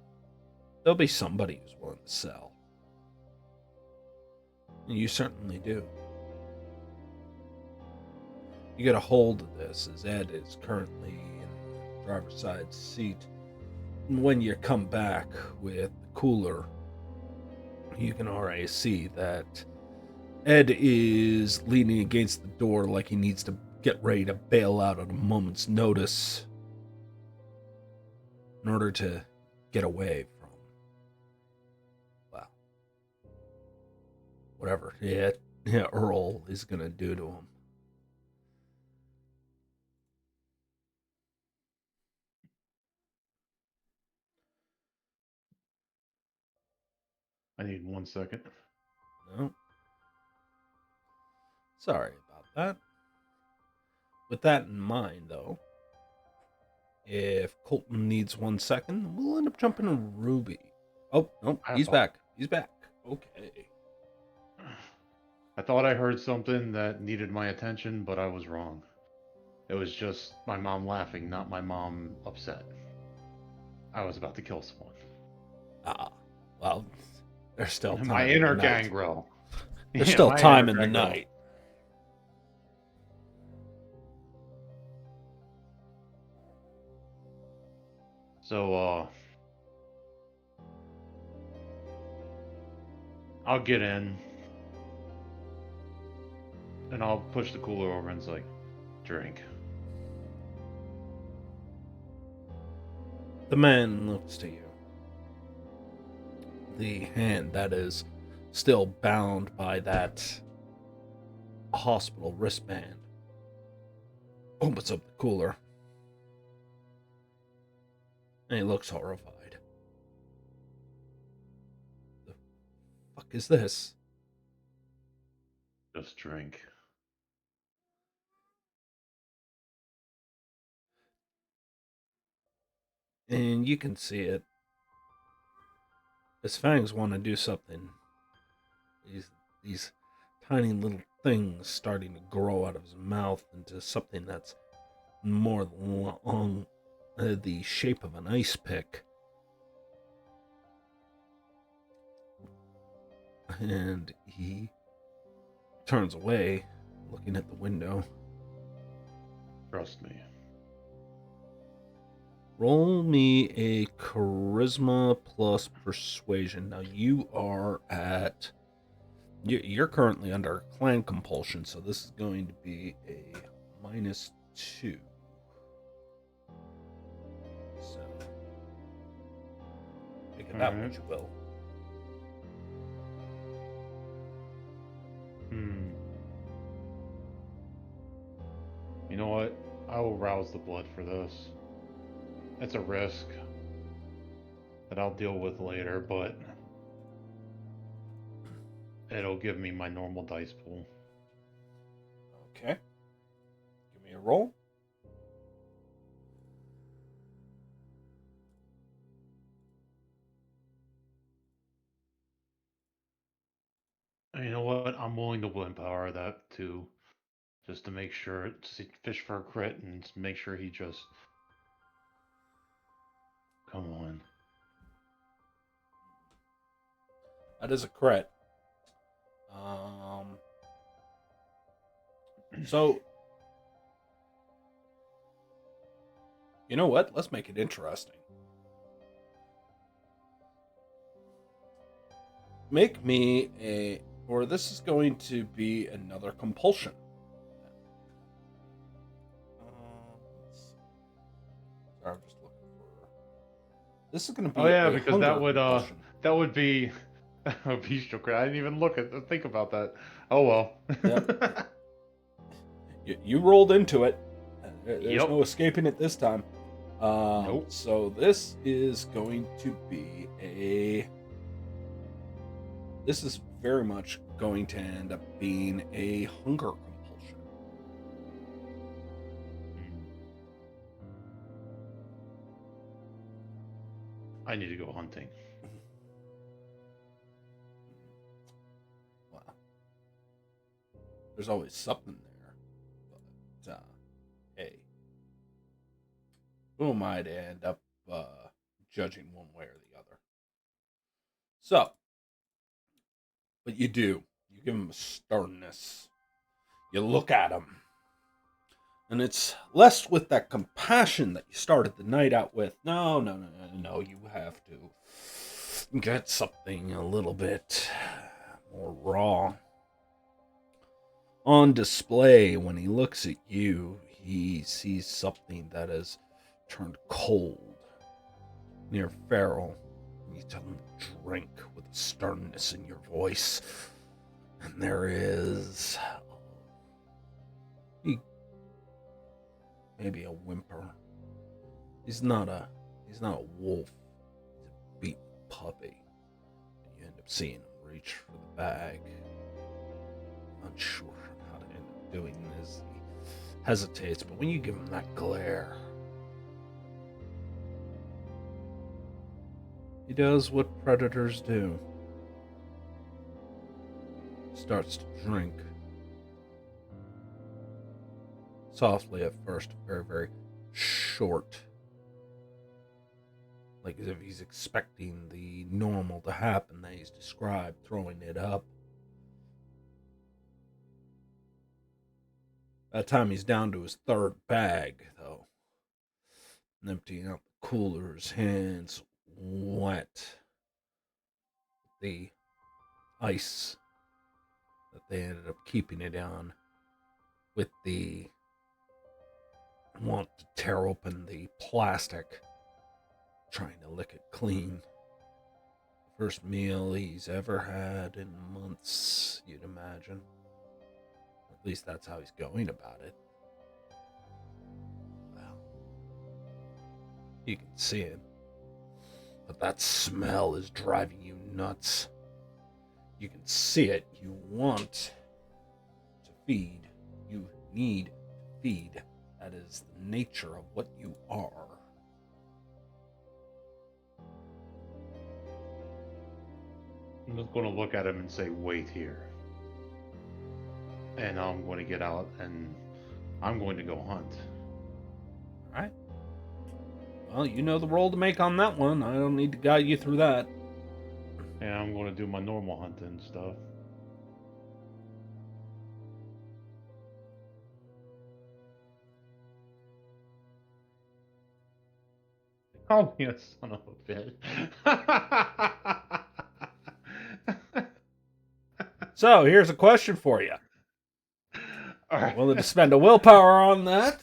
there'll be somebody who's willing to sell. And you certainly do. You get a hold of this as Ed is currently in the driver's side seat. And when you come back with the cooler, you can already see that Ed is leaning against the door like he needs to get ready to bail out at a moment's notice in order to get away from, well, whatever Earl is going to do to him. I need 1 second. No. Sorry about that. With that in mind, though, if Colton needs 1 second, we'll end up jumping to Ruby. Oh, no, he's back. He's back. Okay. I thought I heard something that needed my attention, but I was wrong. It was just my mom laughing, not my mom upset. I was about to kill someone. Well, there's still time. My inner gangrel. There's still time in the night. So, I'll get in. And I'll push the cooler over and it's like, drink. The man looks to you. The hand that is still bound by that hospital wristband opens up the cooler. And he looks horrified. The fuck is this? Just drink. And you can see it. His fangs want to do something. These tiny little things starting to grow out of his mouth into something that's more long, the shape of an ice pick. And he turns away, looking at the window. Trust me. Roll me a charisma plus persuasion. Now you are at... You're currently under clan compulsion, so this is going to be a -2. So, make it that what you will. You know what? I will rouse the blood for this. It's a risk that I'll deal with later, but it'll give me my normal dice pool. Okay. Give me a roll. And you know what? I'm willing to willpower that too, just to make sure, to fish for a crit and make sure he just come on. That is a crit. So, you know what? Let's make it interesting. Make me or this is going to be another compulsion. Let's see. Sorry, I'm just looking for. This is going to be Oh yeah, a because hunger that would compulsion. be a bestial crit. I didn't even think about that. Oh well. Yep. You rolled into it. There's Yep. no escaping it this time. Nope. So this is going to be This is very much going to end up being a hunger compulsion. I need to go hunting. Wow. There's always something there. But, hey. Who am I to end up judging one way or the other? So, but you do. You give him a sternness. You look at him. And it's less with that compassion that you started the night out with. No. You have to get something a little bit more raw. On display, when he looks at you, he sees something that has turned cold, near feral. You tell him to drink with a sternness in your voice. And there is maybe a whimper. He's not a wolf. He's a beaten puppy. And you end up seeing him reach for the bag. Unsure how to end up doing this. He hesitates, but when you give him that glare, he does what predators do. Starts to drink. Softly at first, very, very short. Like as if he's expecting the normal to happen that he's described, throwing it up. By the time he's down to his third bag, though, and emptying out the cooler, his hands wet. The ice that they ended up keeping it on, with the want to tear open the plastic, trying to lick it clean. First meal he's ever had in months, you'd imagine. At least that's how he's going about it. Well, you can see it. But that smell is driving you nuts. You can see it. You want to feed. You need to feed. That is the nature of what you are. I'm just going to look at him and say, wait here. And I'm going to get out and I'm going to go hunt. All right. Well, you know the roll to make on that one. I don't need to guide you through that. And I'm going to do my normal hunting stuff. Oh, you son of a bitch. So, here's a question for you. All right. Willing to spend a willpower on that?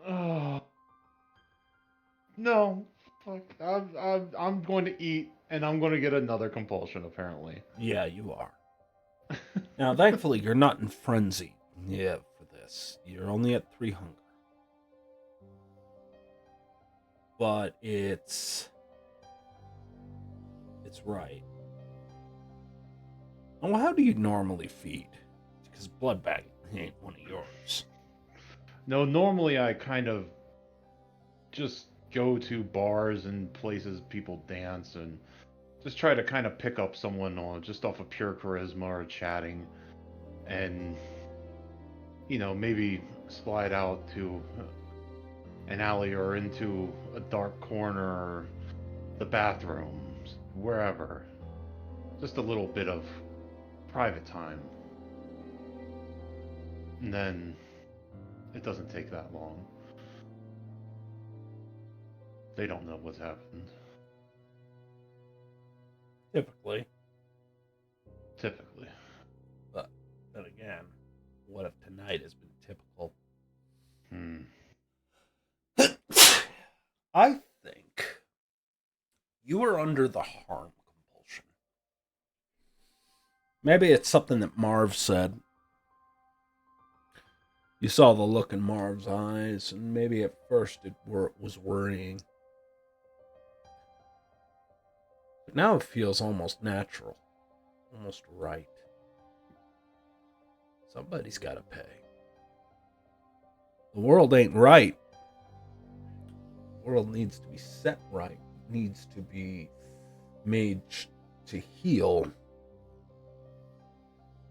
Oh, no. Fuck. I'm going to eat and I'm going to get another compulsion, apparently. Yeah, you are. Now, thankfully, you're not in frenzy. Yeah, for this. You're only at 3 hunger. But it's right. Well, how do you normally feed? Because blood bag ain't one of yours. No, normally I kind of just go to bars and places people dance and just try to kind of pick up someone on just off of pure charisma or chatting. And maybe slide out to an alley or into a dark corner, or the bathrooms, wherever. Just a little bit of private time. And then it doesn't take that long. They don't know what's happened. Typically. Typically. But then again, what if tonight has been typical? I think you are under the harm compulsion. Maybe it's something that Marv said. You saw the look in Marv's eyes, and maybe at first it was worrying. But now it feels almost natural, almost right. Somebody's got to pay. The world ain't right. The world needs to be set right. It needs to be made to heal.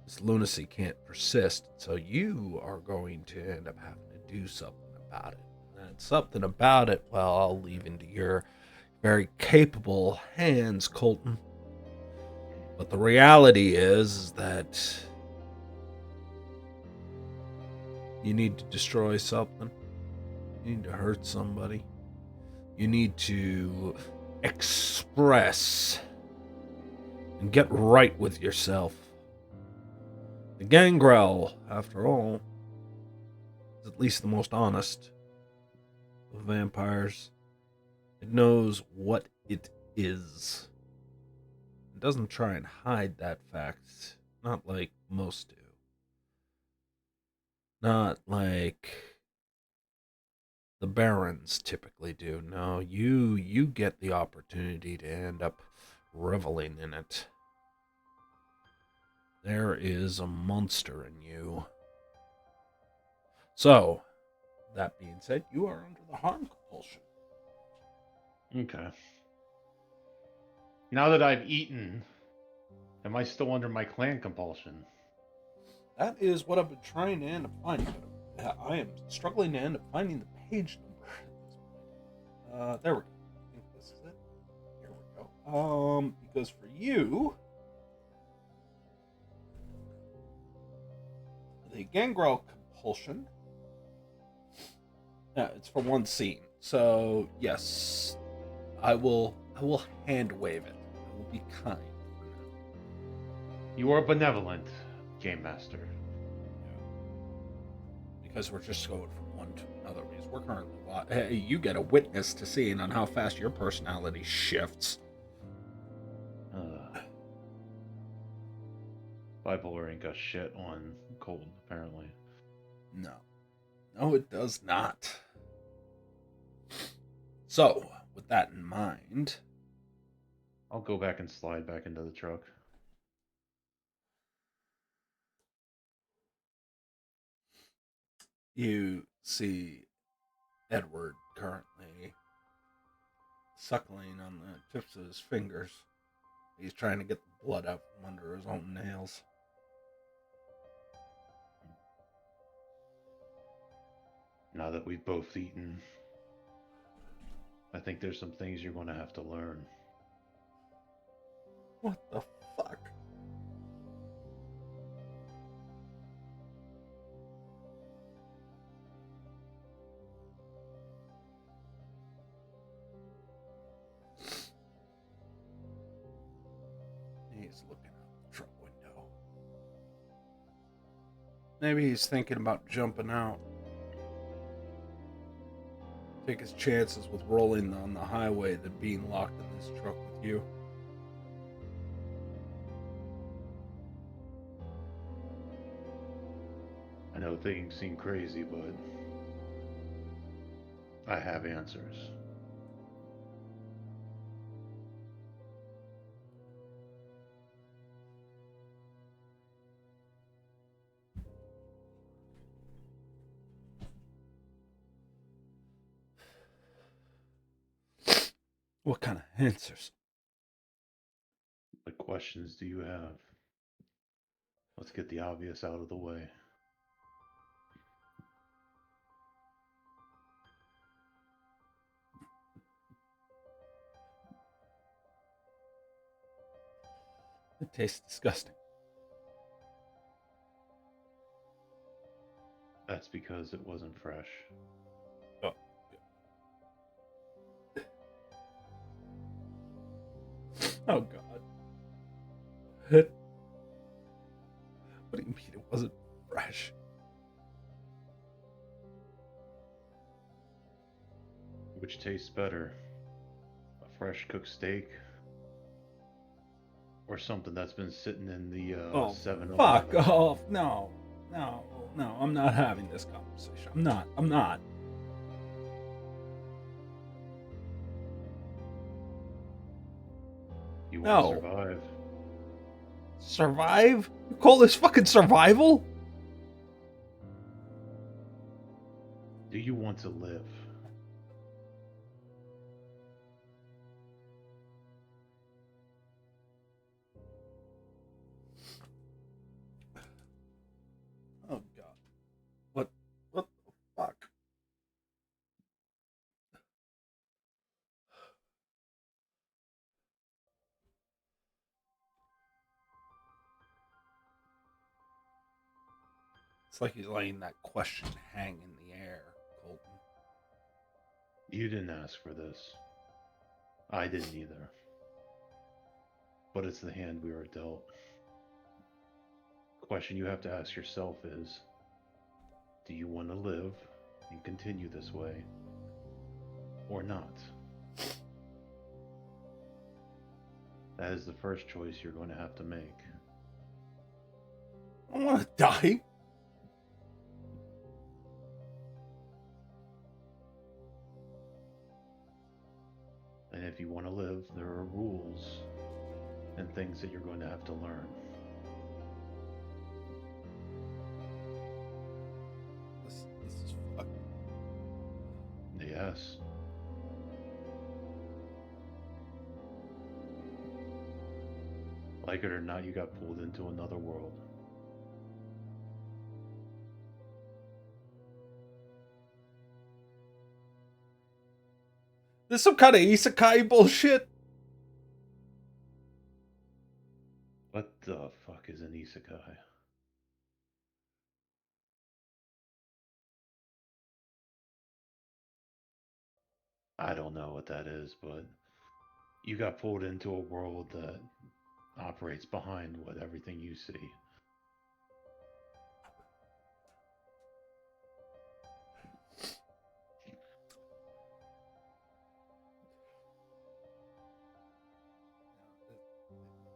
This lunacy can't persist, so you are going to end up having to do something about it. And something about it, well, I'll leave into your very capable hands, Colton. But the reality is that you need to destroy something. You need to hurt somebody. You need to express and get right with yourself. The gangrel, after all, is at least the most honest of vampires. It knows what it is. It doesn't try and hide that fact, not like most do. Not like the barons typically do. No, you get the opportunity to end up reveling in it. There is a monster in you. So, that being said, you are under the harm compulsion. Okay. Now that I've eaten, am I still under my clan compulsion? That is what I've been trying to end up finding. But I am struggling to end up finding the page number at this point. There we go. I think this is it. Here we go. Because for you, the gangrel compulsion, it's for one scene. So yes, I will hand wave it. I will be kind for now. You are benevolent, Game Master. Because we're just going from one to another. Because we're currently, hey, you get a witness to seeing on how fast your personality shifts. Bipolar ain't got shit on Colton, apparently. No, it does not. So, with that in mind, I'll go back and slide back into the truck. you see Edward currently suckling on the tips of his fingers. He's trying to get the blood out from under his own nails. Now that we've both eaten, I think there's some things you're going to have to learn. What the fuck? He's looking out the truck window. Maybe he's thinking about jumping out. Take his chances with rolling on the highway than being locked in this truck with you. I know things seem crazy, but I have answers. What kind of answers? What questions do you have? Let's get the obvious out of the way. It tastes disgusting. That's because it wasn't fresh. Oh. Oh God. What do you mean it wasn't fresh? Which tastes better? A fresh cooked steak? Or something that's been sitting in the Oh, 7-Eleven? fuck off. No. No. No. I'm not having this conversation. I'm not. You No. want to survive? Survive? You call this fucking survival? Do you want to live? Oh God. What the fuck? It's like he's letting that question hang in the air, Colton. You didn't ask for this. I didn't either. But it's the hand we were dealt. The question you have to ask yourself is, do you want to live and continue this way? Or not? That is the first choice you're going to have to make. I don't want to die. And if you want to live, there are rules and things that you're going to have to learn. This is fucking. Yes. Like it or not, you got pulled into another world. This some kind of isekai bullshit? What the fuck is an isekai? I don't know what that is, but you got pulled into a world that operates behind what everything you see.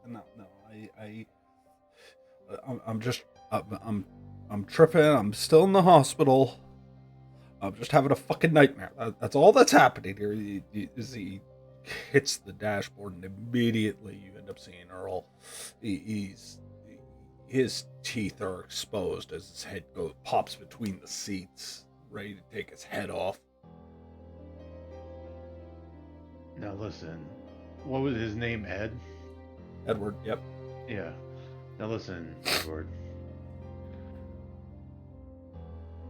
No, I'm just, I'm tripping. I'm still in the hospital. I'm just having a fucking nightmare. That's all that's happening here. He hits the dashboard, and immediately you end up seeing Earl. His teeth are exposed as his head pops between the seats, ready to take his head off. Now listen, what was his name? Ed? Edward, yep. Yeah. Now listen, Edward.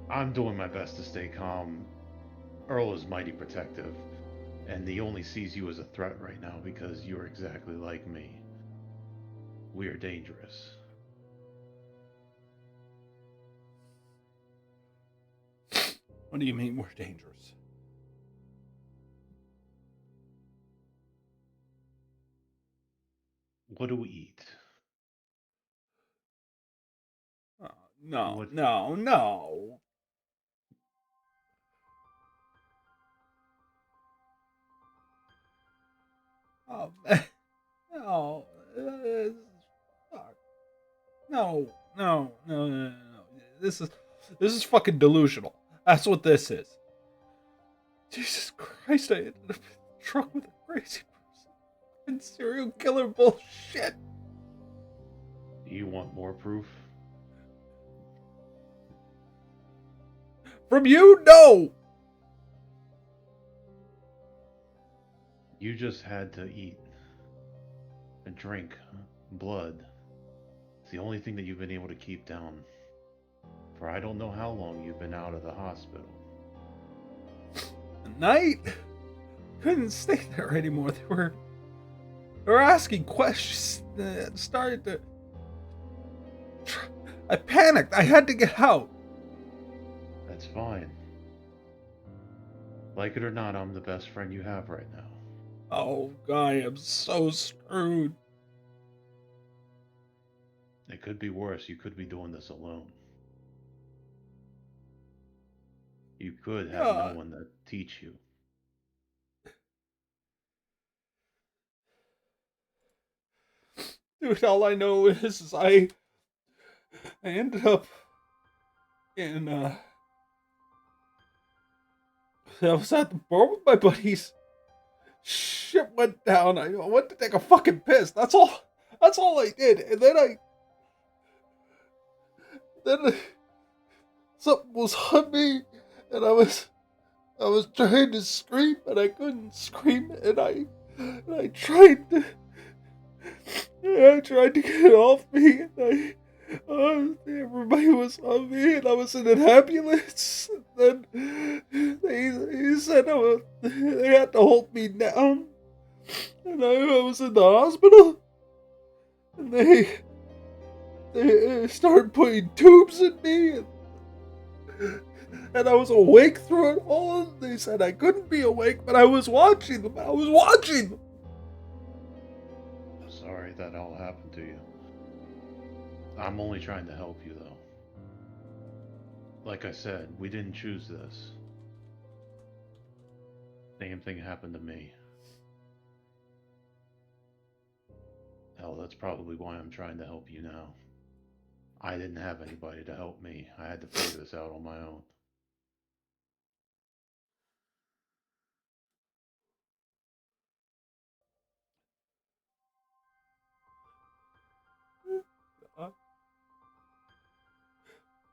I'm doing my best to stay calm. Earl is mighty protective, and he only sees you as a threat right now because you're exactly like me. We are dangerous. What do you mean we're dangerous? What do we eat? No, What- no. Oh, no. Fuck. No. This is fucking delusional. That's what this is. Jesus Christ, I ended up in a truck with a crazy person. And serial killer bullshit. Do you want more proof? From you? No! You just had to eat and drink blood. It's the only thing that you've been able to keep down. For I don't know how long you've been out of the hospital. At night? Couldn't stay there anymore. They're asking questions. Started to. I panicked. I had to get out. That's fine. Like it or not, I'm the best friend you have right now. Oh, God, I'm so screwed. It could be worse. You could be doing this alone. You could have no God. one to teach you. Dude, all I know is I ended up in, I was at the bar with my buddies. Shit went down. I went to take a fucking piss. That's all I did. And then something was on me, and I was trying to scream, and I couldn't scream, and I tried to get it off me, and everybody was on me, and I was in an ambulance. And then they said they had to hold me down, and I was in the hospital, and they started putting tubes in me, and I was awake through it all. They said I couldn't be awake, but I was watching them. I'm sorry that all happened to you. I'm only trying to help you, though. Like I said, we didn't choose this. Same thing happened to me. Hell, that's probably why I'm trying to help you now. I didn't have anybody to help me. I had to figure this out on my own.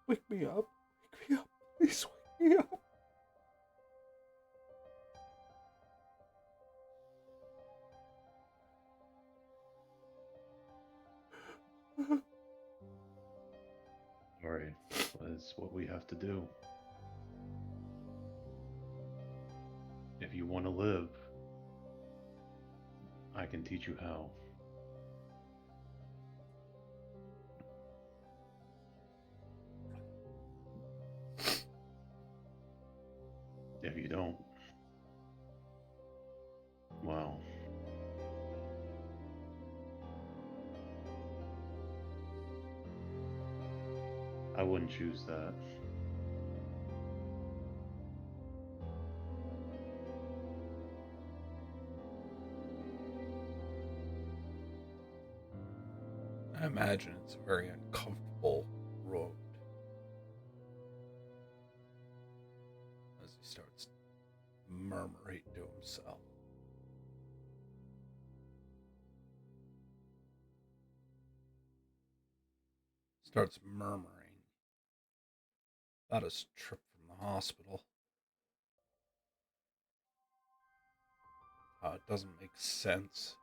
Wake me up. Wake me up. Please wake me up. Alright, that's what we have to do. If you want to live, I can teach you how. If you don't, well, I wouldn't choose that. I imagine it's a very uncomfortable road as he starts murmuring to himself. Starts murmuring about his trip from the hospital. How it doesn't make sense.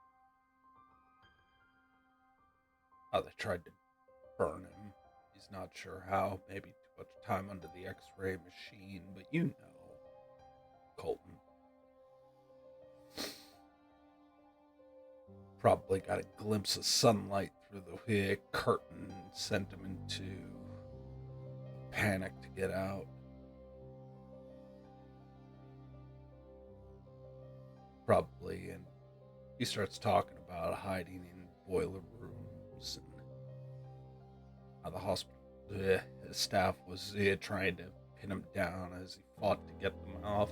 How they tried to burn him. He's not sure how. Maybe too much time under the X-ray machine, but you know, Colton. Probably got a glimpse of sunlight through the curtain and sent him into panic to get out. Probably, and he starts talking about hiding in boiler rooms and how the hospital his staff was trying to pin him down as he fought to get them off.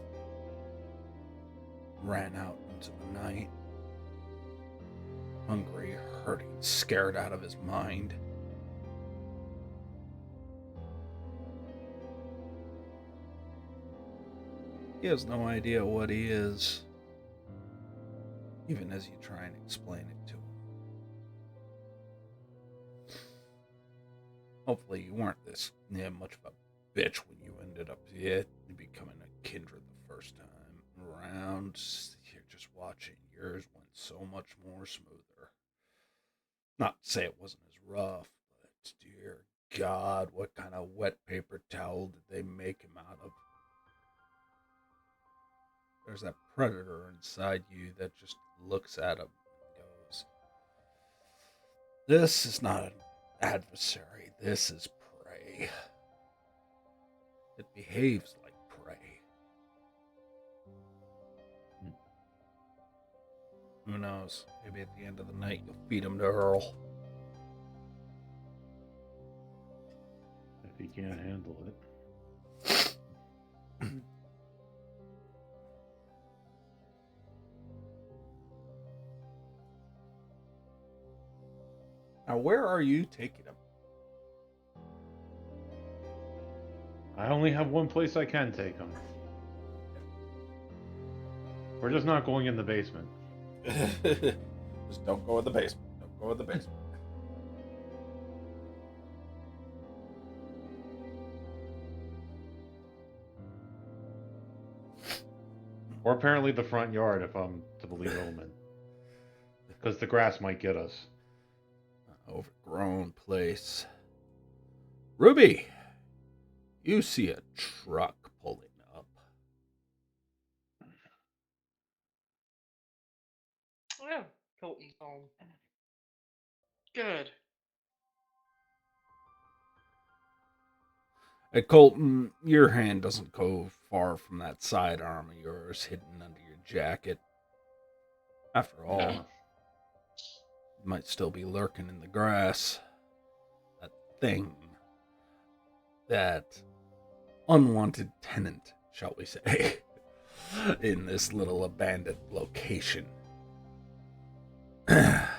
Ran out into the night. Hungry, hurting, scared out of his mind. He has no idea what he is, even as you try and explain it to him. Hopefully you weren't this much of a bitch when you ended up becoming a kindred the first time around. You're just watching. Yours went so much more smoother. Not to say it wasn't as rough, but dear God, what kind of wet paper towel did they make him out of? There's that predator inside you that just looks at him and This is not an adversary. This is prey. It behaves like prey. Who knows? Maybe at the end of the night you'll feed him to Earl. If he can't handle it. Now, where are you taking him? I only have one place I can take him. We're just not going in the basement. Just don't go in the basement. Don't go in the basement. Or apparently the front yard, if I'm to believe Omen. Because the grass might get us. Overgrown place. Ruby, you see a truck pulling up. Oh, Colton's home. Good. Hey, Colton, your hand doesn't go far from that sidearm of yours hidden under your jacket. After all, No. it might still be lurking in the grass. That thing. That unwanted tenant, shall we say, in this little abandoned location. But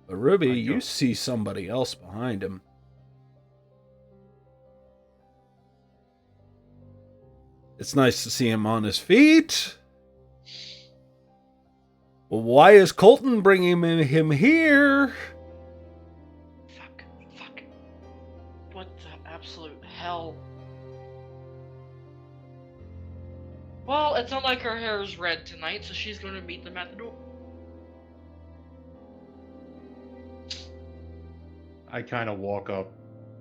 Ruby, you see somebody else behind him. It's nice to see him on his feet. Well, why is Colton bringing him here? Fuck. What the absolute hell? Well, it's not like her hair is red tonight, so she's going to meet them at the door. I kind of walk up,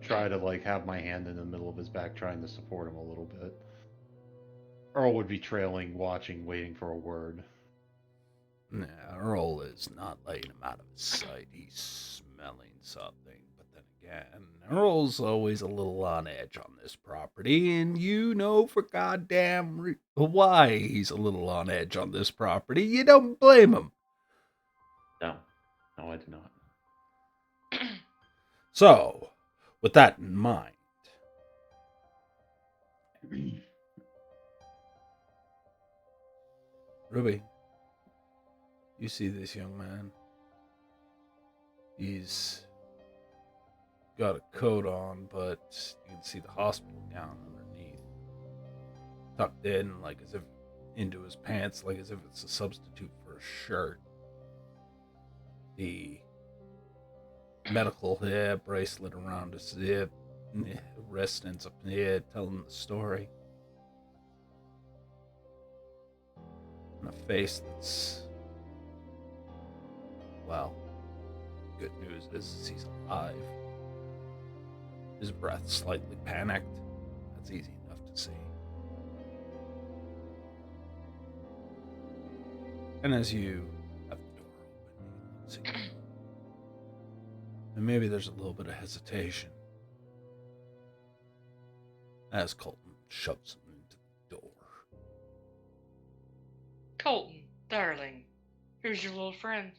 try to like have my hand in the middle of his back, trying to support him a little bit. Earl would be trailing, watching, waiting for a word. Nah, Earl is not letting him out of his sight. He's smelling something. But then again, Earl's always a little on edge on this property, and you know for goddamn why he's a little on edge on this property. You don't blame him. No, I do not. So, with that in mind, Ruby, you see this young man. He's got a coat on, but you can see the hospital gown underneath. Tucked in, like as if into his pants, like as if it's a substitute for a shirt. The medical bracelet around his hip, wrist ends up here telling the story. And a face that's, well, good news is he's alive. His breath slightly panicked. That's easy enough to see. And as you have the door open, you see, and maybe there's a little bit of hesitation as Colton shoves him into the door. Colton, darling, here's your little friend.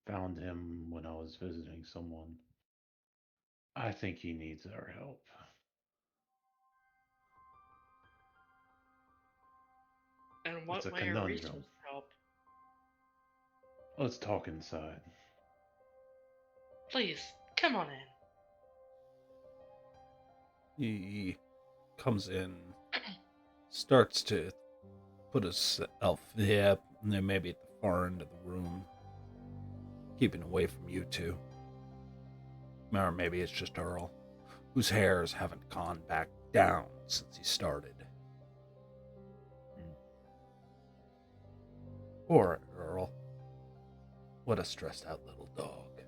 Found him when I was visiting someone. I think he needs our help. In what It's a way are we conundrum. supposed to help? Let's talk inside. Please, come on in. He comes in, starts to put himself there, and then maybe at the far end of the room, keeping away from you two. Or maybe it's just Earl, whose hairs haven't gone back down since he started. Poor Earl. What a stressed out little dog.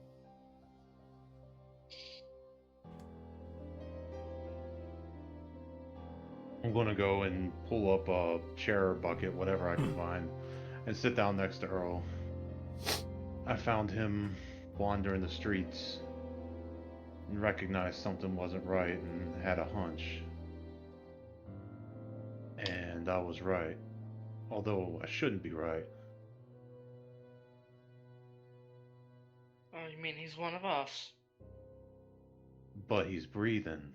I'm going to go and pull up a chair or bucket, whatever I can find, and sit down next to Earl. I found him wandering the streets and recognized something wasn't right and had a hunch. And I was right. Although I shouldn't be right. Oh, you mean he's one of us? But he's breathing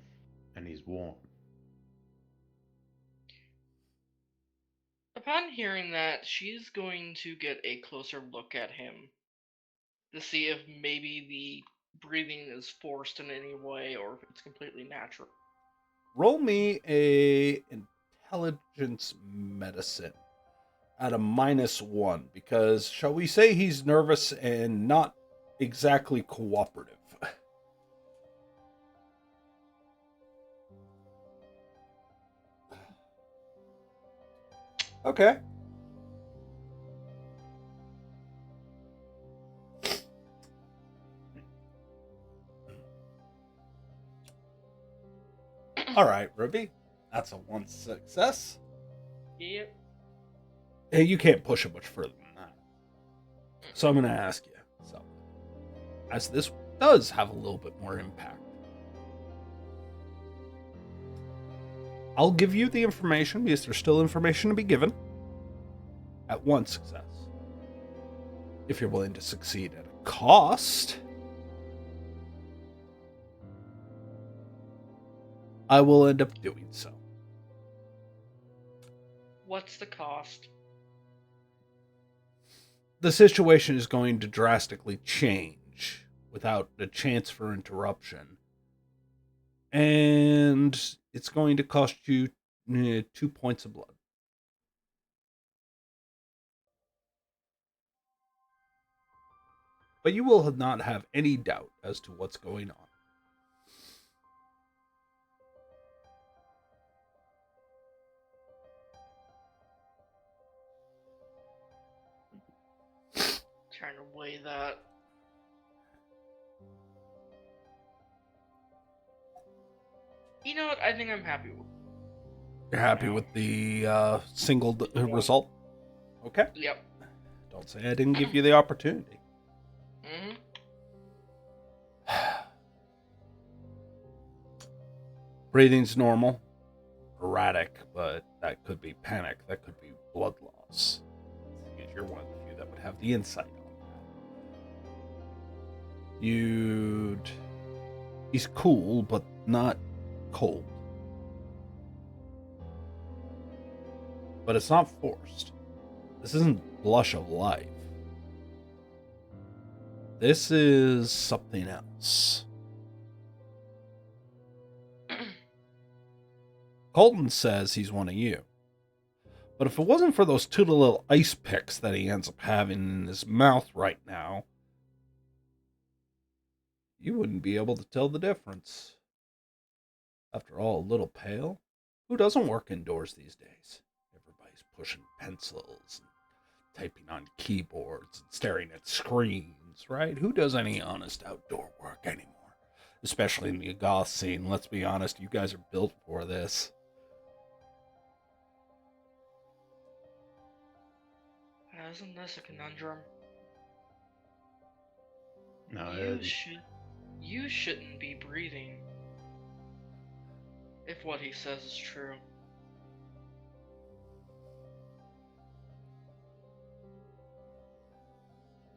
and he's warm. Upon hearing that, she's going to get a closer look at him to see if maybe the breathing is forced in any way or if it's completely natural. Roll me a intelligence medicine at a -1 because shall we say he's nervous and not exactly cooperative. Okay. All right, Ruby. That's a 1 success. Yep. Hey, you can't push it much further than that. So I'm going to ask you. So, as this does have a little bit more impact, I'll give you the information because there's still information to be given at 1 success. If you're willing to succeed at a cost, I will end up doing so. What's the cost? The situation is going to drastically change without a chance for interruption. And it's going to cost you 2 points of blood. But you will not have any doubt as to what's going on. Trying to weigh that. You know what? I think I'm happy with. You're happy with the single result? Okay. Yep. Don't say I didn't give you the opportunity. Mm-hmm. Breathing's normal. Erratic, but that could be panic. That could be blood loss. Because you're one of the few that would have the insight on that. He's cool, but not cold. But it's not forced. This isn't blush of life. This is something else. Colton says he's one of you. But if it wasn't for those 2 little ice picks that he ends up having in his mouth right now, you wouldn't be able to tell the difference. After all, a little pale? Who doesn't work indoors these days? Everybody's pushing pencils and typing on keyboards and staring at screens, right? Who does any honest outdoor work anymore? Especially in the goth scene. Let's be honest, you guys are built for this. Isn't this a conundrum? No, You shouldn't be breathing. If what he says is true.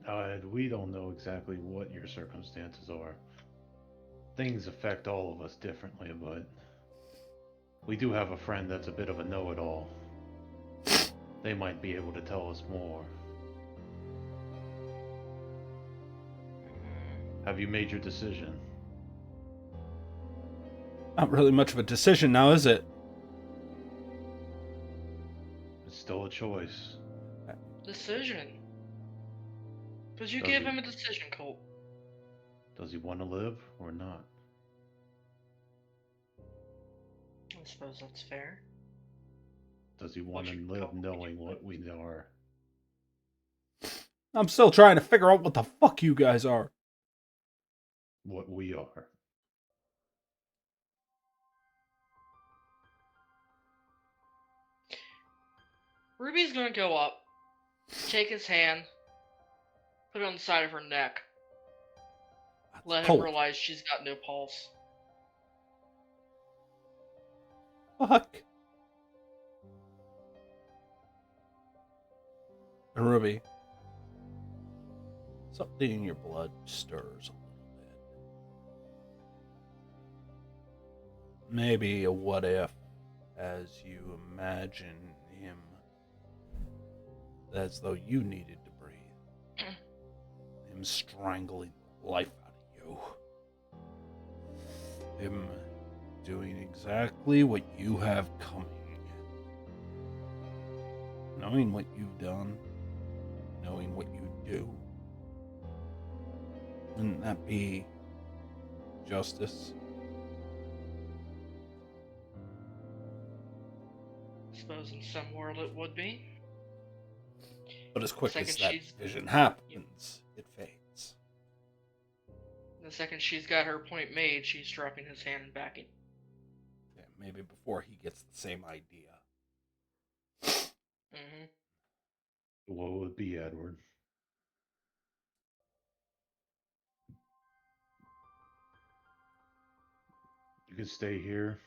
Ed, we don't know exactly what your circumstances are. Things affect all of us differently, but we do have a friend that's a bit of a know-it-all. They might be able to tell us more. Have you made your decision? Not really much of a decision now, is it? It's still a choice. Decision. Because you Does gave he- him a decision, Colt. Does he want to live or not? I suppose that's fair. Does he want to live knowing what we are? I'm still trying to figure out what the fuck you guys are. What we are. Ruby's gonna go up, take his hand, Put it on the side of her neck. That's Let him cold. realize she's got no pulse. Fuck. And Ruby, something in your blood stirs a little bit. Maybe a what if as you imagine him as though you needed to breathe. Him strangling the life out of you. Him doing exactly what you have coming. Knowing what you've done, knowing what you do. Wouldn't that be justice? I suppose in some world it would be. But as quick as Second that she's- vision happens, it fades. The second she's got her point made, she's dropping his hand and backing. Yeah, maybe before he gets the same idea. Mm-hmm. What would it be, Edward? You could stay here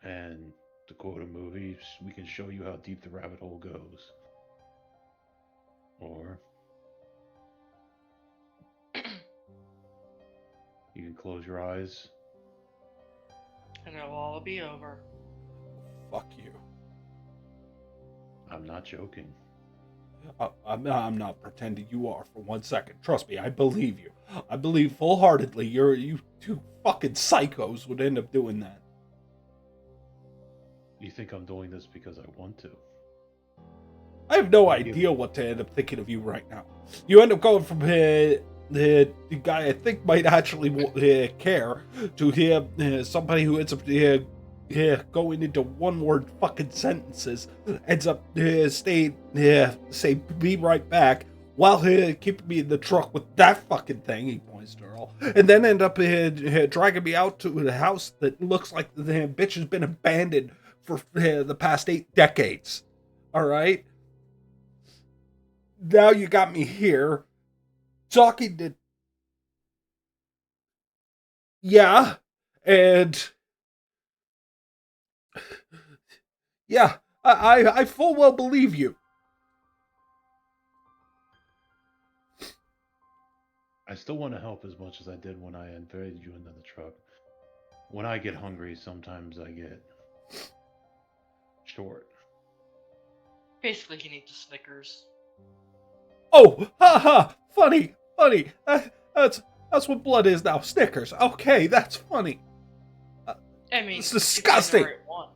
and, to quote a movie, we can show you how deep the rabbit hole goes. Or you can close your eyes. And it'll all be over. Fuck you. I'm not joking. I'm not pretending you are for 1 second. Trust me, I believe you. I believe full-heartedly you two fucking psychos would end up doing that. You think I'm doing this because I want to? I have no idea what to end up thinking of you right now. You end up going from the guy I think might actually care to somebody who ends up going into one-word fucking sentences, ends up say be right back, while keeping me in the truck with that fucking thing, he points to Earl, and then end up dragging me out to the house that looks like the bitch has been abandoned for the past 8 decades. Alright? Now you got me here, talking to... Yeah, and... Yeah, I full well believe you. I still want to help as much as I did when I invited you into the truck. When I get hungry, sometimes I get short. Basically, he needs a Snickers. Oh, haha, funny. That's what blood is now. Snickers. Okay, that's funny. I mean, It's he's disgusting. the right one.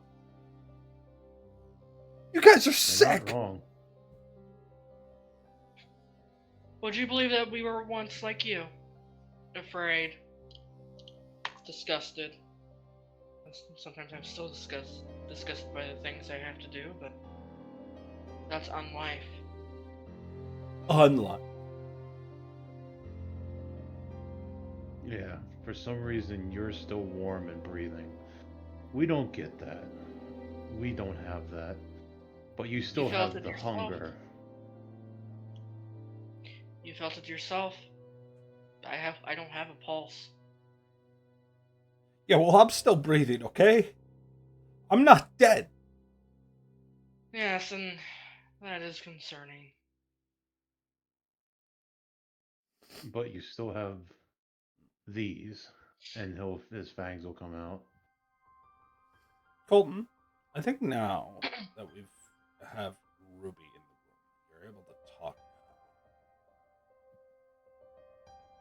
You guys are You're sick. not wrong. Would you believe that we were once like you? Afraid. Disgusted. Sometimes I'm still disgusted by the things I have to do, but that's unlife. Unlike. Yeah, for some reason you're still warm and breathing. We don't get that. We don't have that. But you still felt have it the yourself. hunger. You felt it yourself. I don't have a pulse. Yeah, well, I'm still breathing, okay? I'm not dead. Yes, and that is concerning. But you still have these, and his fangs will come out. Colton, I think now that we have Ruby in the room, you're able to talk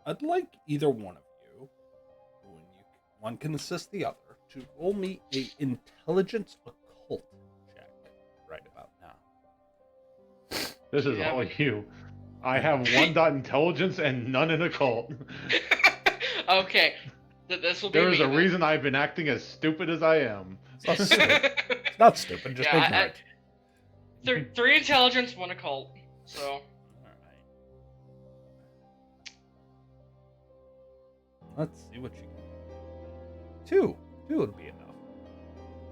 now. I'd like either one of you, one can assist the other, to roll me a intelligence occult check right about now. This is Yeah. all you. I have 1 dot intelligence and none in occult. Okay, this will be There is me a then. reason I've been acting as stupid as I am. It's not stupid. It's not stupid, just Yeah, ignorant. 3 intelligence, 1 occult. So Alright. Let's see what you get. 2. 2 would be enough.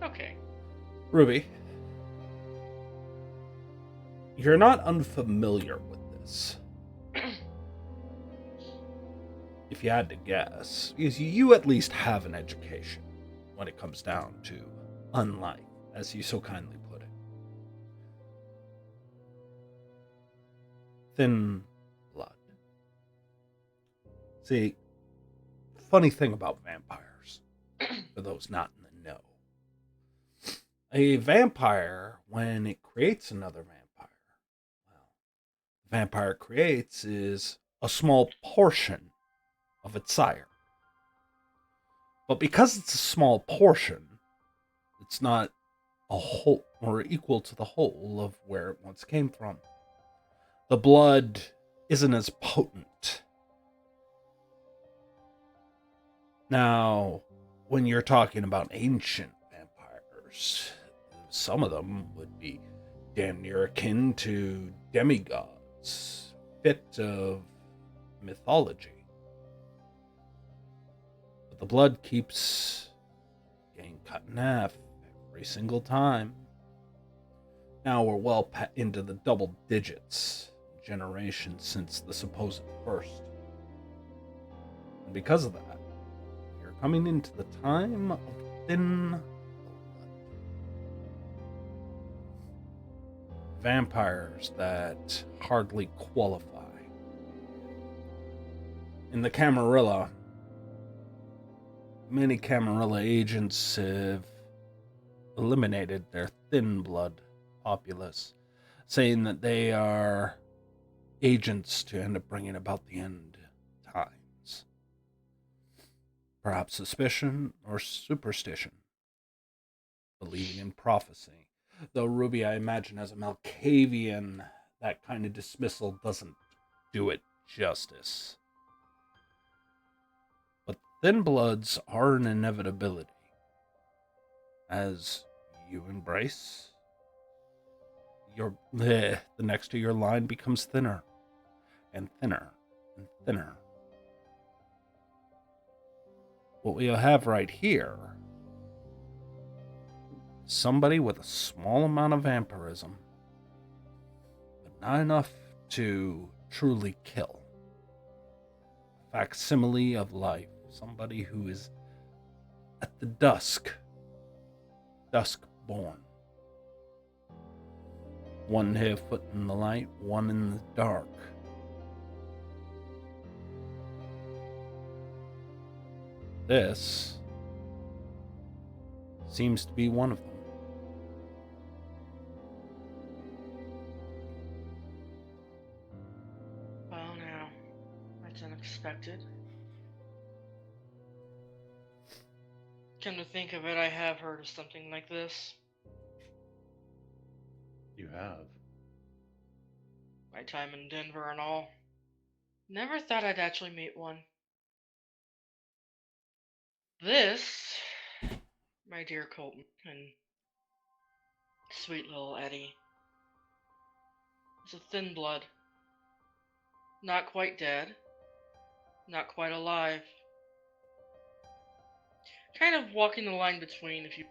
okay. Ruby. You're not unfamiliar with this. If you had to guess, is you at least have an education when it comes down to unlife, as you so kindly put it. Thin blood. See, funny thing about vampires, for those not in the know. A vampire, when it creates another vampire, well, the vampire it creates is a small portion of its sire. But because it's a small portion, it's not a whole or equal to the whole of where it once came from. The blood isn't as potent. Now, when you're talking about ancient vampires, some of them would be damn near akin to demigods, fit of mythology. But the blood keeps getting cut in half every single time. Now we're well into the double digits, generations since the supposed first. And because of that, we're coming into the time of thin blood. Vampires that hardly qualify. In the Camarilla, many Camarilla agents have eliminated their thin blood populace, saying that they are agents to end up bringing about the end times. Perhaps suspicion or superstition, believing in prophecy. Though Ruby, I imagine, as a Malkavian, that kind of dismissal doesn't do it justice. But thin bloods are an inevitability. As you embrace, the next to your line becomes thinner and thinner and thinner. What we have right here, somebody with a small amount of vampirism, but not enough to truly kill. A facsimile of life, somebody who is at the dusk born. One foot in the light, one in the dark. This seems to be one of them. Well, now, that's unexpected. Come to think of it, I have heard of something like this. You have. My time in Denver and all. Never thought I'd actually meet one. This, my dear Colton and sweet little Eddie, is a thin blood. Not quite dead. Not quite alive. Kind of walking the line between, if you...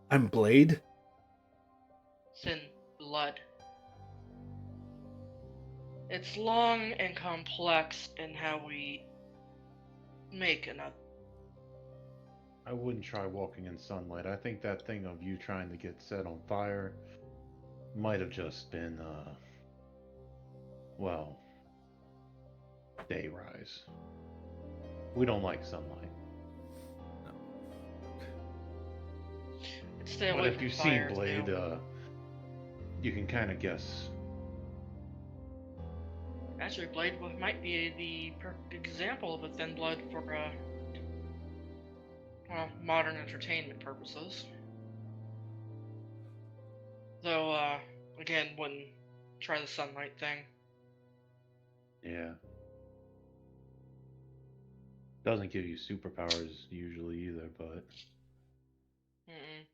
I'm Blade. Thin blood. It's long and complex in how we make another. I wouldn't try walking in sunlight. I think that thing of you trying to get set on fire might have just been, well, day rise. We don't like sunlight. Stay But away if from you've fire, seen Blade, too. you can kind of guess. Actually, Blade might be the perfect example of a thin blood for, well, modern entertainment purposes. Though, again, wouldn't try the sunlight thing. Yeah. Doesn't give you superpowers usually either, but Mm-mm.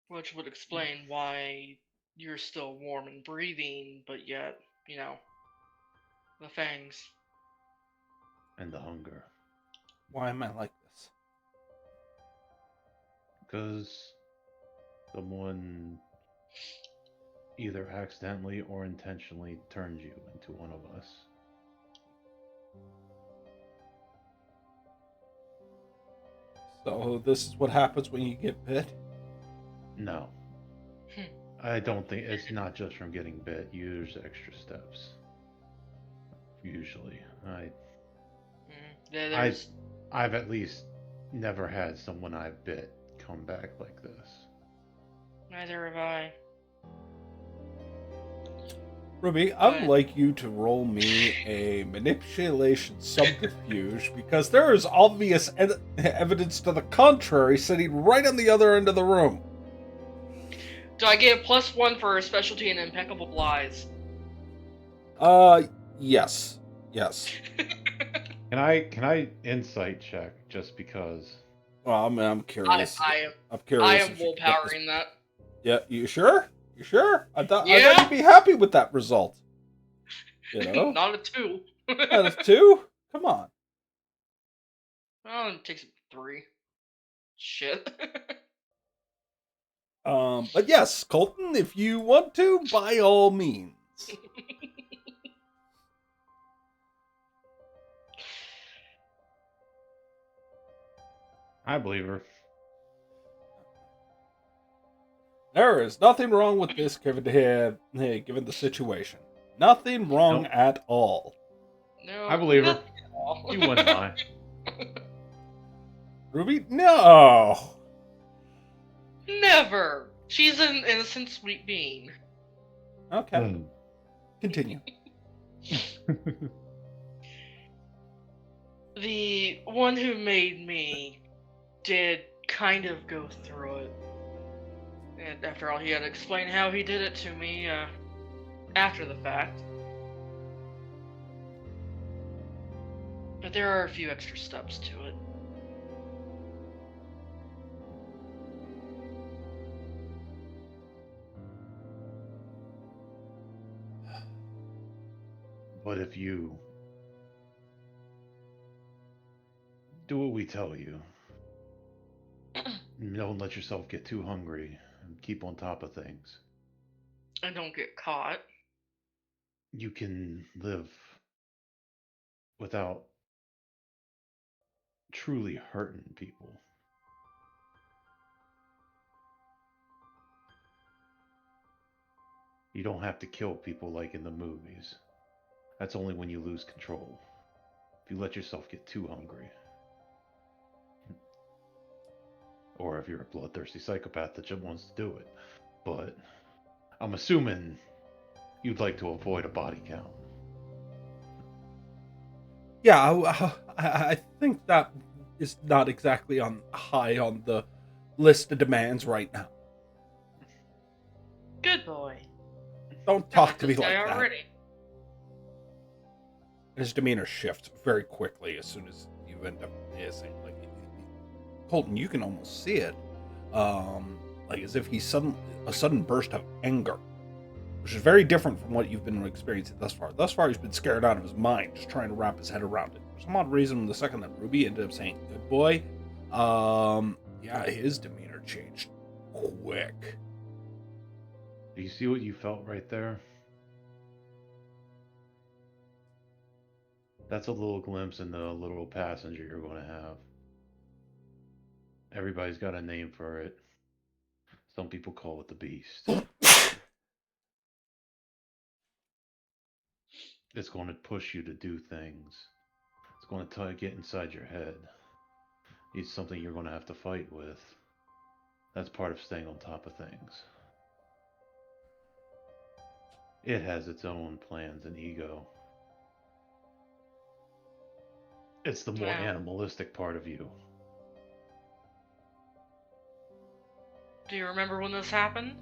Which would explain why you're still warm and breathing, but yet, the fangs. and the hunger. Why am I like this? Because someone either accidentally or intentionally turned you into one of us. So this is what happens when you get bit? No. I don't think it's not just from getting bit. There's extra steps. Usually. There's I've at least never had someone I've bit come back like this. neither have I. Ruby, I would like you to roll me a manipulation subterfuge because there is obvious evidence to the contrary sitting right on the other end of the room. Do I get a +1 for a specialty in impeccable lies? Yes. Yes. Can I insight check just because? Well, I'm curious. I'm curious. I am willpowering that. Yeah, you sure? You sure? I thought Yeah. you'd be happy with that result. You know? Not a 2. Out of 2? Come on. Well, it takes 3. Shit. But yes, Colton, if you want to, by all means. I believe her. There is nothing wrong with this given the situation. Nothing wrong at all. No, I believe her. nothing at all. You wouldn't lie. Ruby, no. Never. She's an innocent, sweet being. Okay. Continue. The one who made me did kind of go through it. And after all, he had to explain how he did it to me after the fact. But there are a few extra steps to it. But if you do what we tell you, don't let yourself get too hungry, and keep on top of things, I don't get caught. you can live without truly hurting people. You don't have to kill people like in the movies. That's only when you lose control. If you let yourself get too hungry. Or if you're a bloodthirsty psychopath that just wants to do it. But I'm assuming you'd like to avoid a body count. Yeah, I think that is not exactly high on the list of demands right now. Good boy. Don't talk to me like that. Already. His demeanor shifts very quickly as soon as you end up saying, like, Colton, you can almost see it, like as if he's a sudden burst of anger, which is very different from what you've been experiencing thus far. Thus far, he's been scared out of his mind, just trying to wrap his head around it. For some odd reason, the second that Ruby ended up saying "good boy," yeah, his demeanor changed quick. Do you see what you felt right there? That's a little glimpse into a little passenger you're going to have. Everybody's got a name for it. Some people call it the beast. It's going to push you to do things. It's going to get inside your head. It's something you're going to have to fight with. That's part of staying on top of things. It has its own plans and ego. It's the more animalistic part of you. Do you remember when this happened?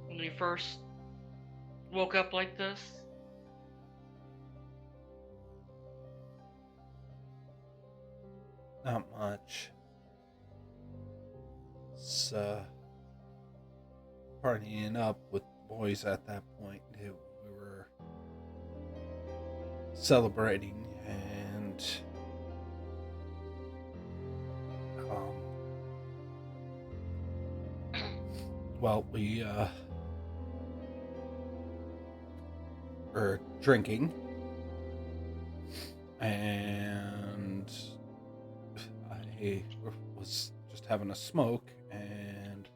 When you first woke up like this? Not much. It's partying up with the boys at that point. We were celebrating, and Well, we were drinking, and I was just having a smoke and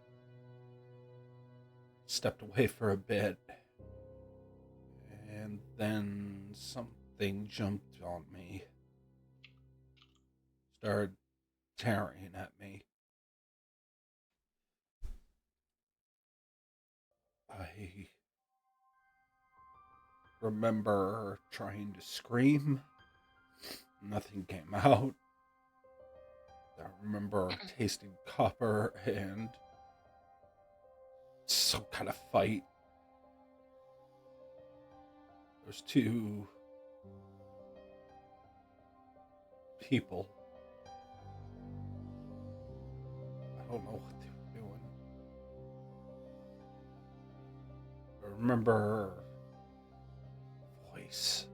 stepped away for a bit, and then something jumped on me, started tearing at me. I remember trying to scream. Nothing came out. I remember tasting copper and some kind of fight. There's two people. I don't know what they were doing. I remember voice.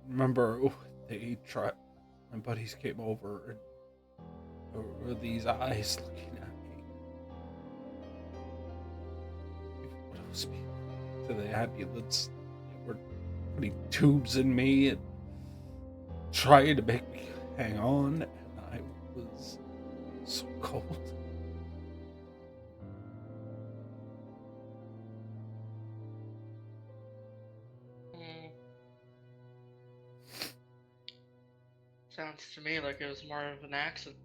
Remember they tried. My buddies came over and there were these eyes looking at me. What else people to the ambulance? They were putting tubes in me and trying to make me hang on, and I was so cold. Sounds to me like it was more of an accident.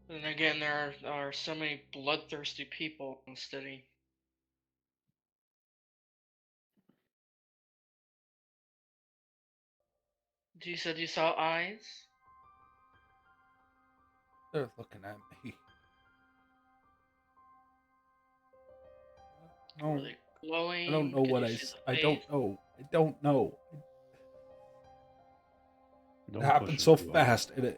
And again, there are so many bloodthirsty people in the city. You said you saw eyes? They're looking at me. Were they glowing? I don't know Could what you I. see the I face? don't know. I don't know. Don't It push happened him so too hard. fast, and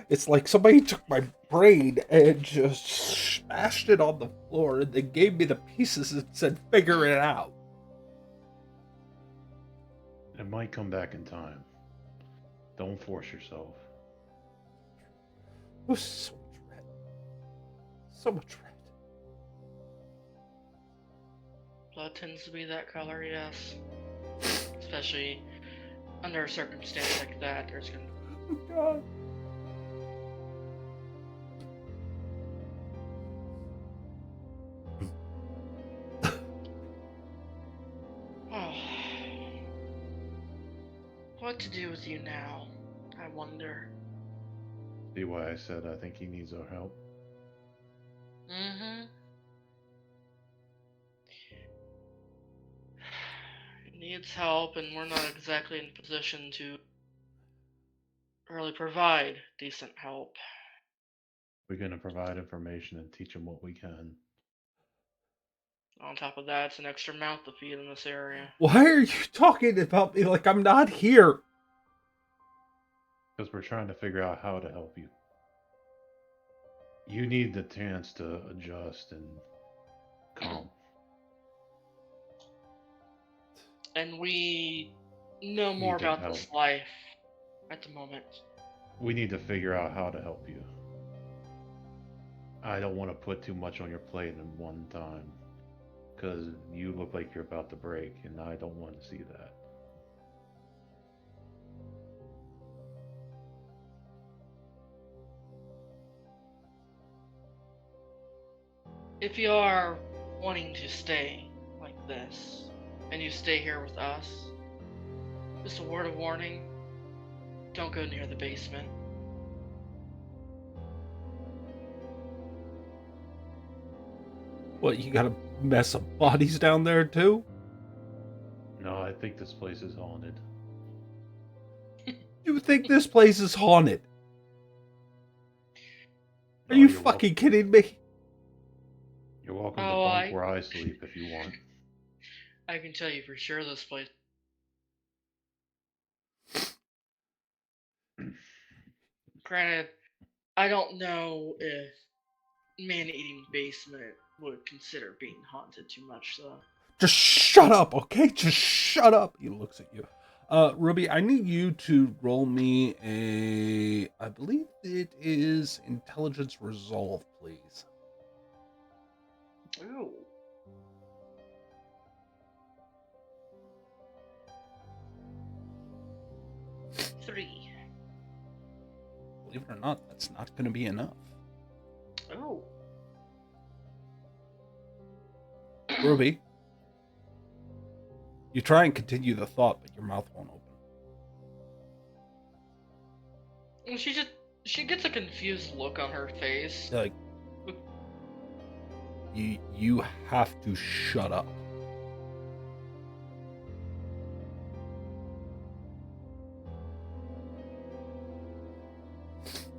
it's like somebody took my brain and just smashed it on the floor, and they gave me the pieces and said, "Figure it out." It might come back in time. Don't force yourself. It was so much red. So much red. Blood tends to be that color, yes. Especially under a circumstance like that, there's gonna. Oh, God. Oh. What to do with you now? I wonder. See why I said I think he needs our help? Mm-hmm. He needs help, and we're not exactly in a position to really provide decent help. We're going to provide information and teach him what we can. On top of that, it's an extra mouth to feed in this area. Why are you talking about me like I'm not here? Because we're trying to figure out how to help you. You need the chance to adjust and calm. And we know more Need to about help. this life at the moment. We need to figure out how to help you. I don't want to put too much on your plate at one time. Because you look like you're about to break, and I don't want to see that. If you are wanting to stay like this, and you stay here with us, just a word of warning, don't go near the basement. What, you got a mess of bodies down there too? No, I think this place is haunted. You think this place is haunted? Are No, you you're fucking kidding me? You're welcome to Oh, bunk where I sleep if you want. I can tell you for sure this place. Granted, I don't know if man-eating basement would consider being haunted too much, though. Just shut up, okay? Just shut up. He looks at you. Ruby, I need you to roll me I believe it is intelligence resolve, please. Ooh. Three. Believe it or not, that's not going to be enough. Oh. Ruby, you try and continue the thought, but your mouth won't open. Well, she gets a confused look on her face. Like, you have to shut up.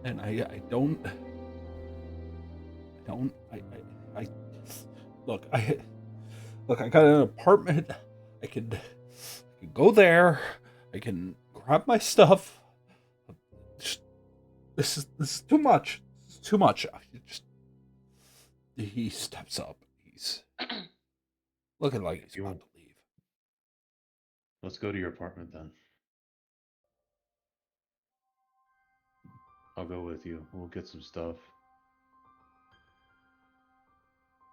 And I don't look, I got an apartment. I can go there. I can grab my stuff. This is too much. It's too much. He steps up. He's looking like he's about to leave. Let's go to your apartment then. I'll go with you. We'll get some stuff.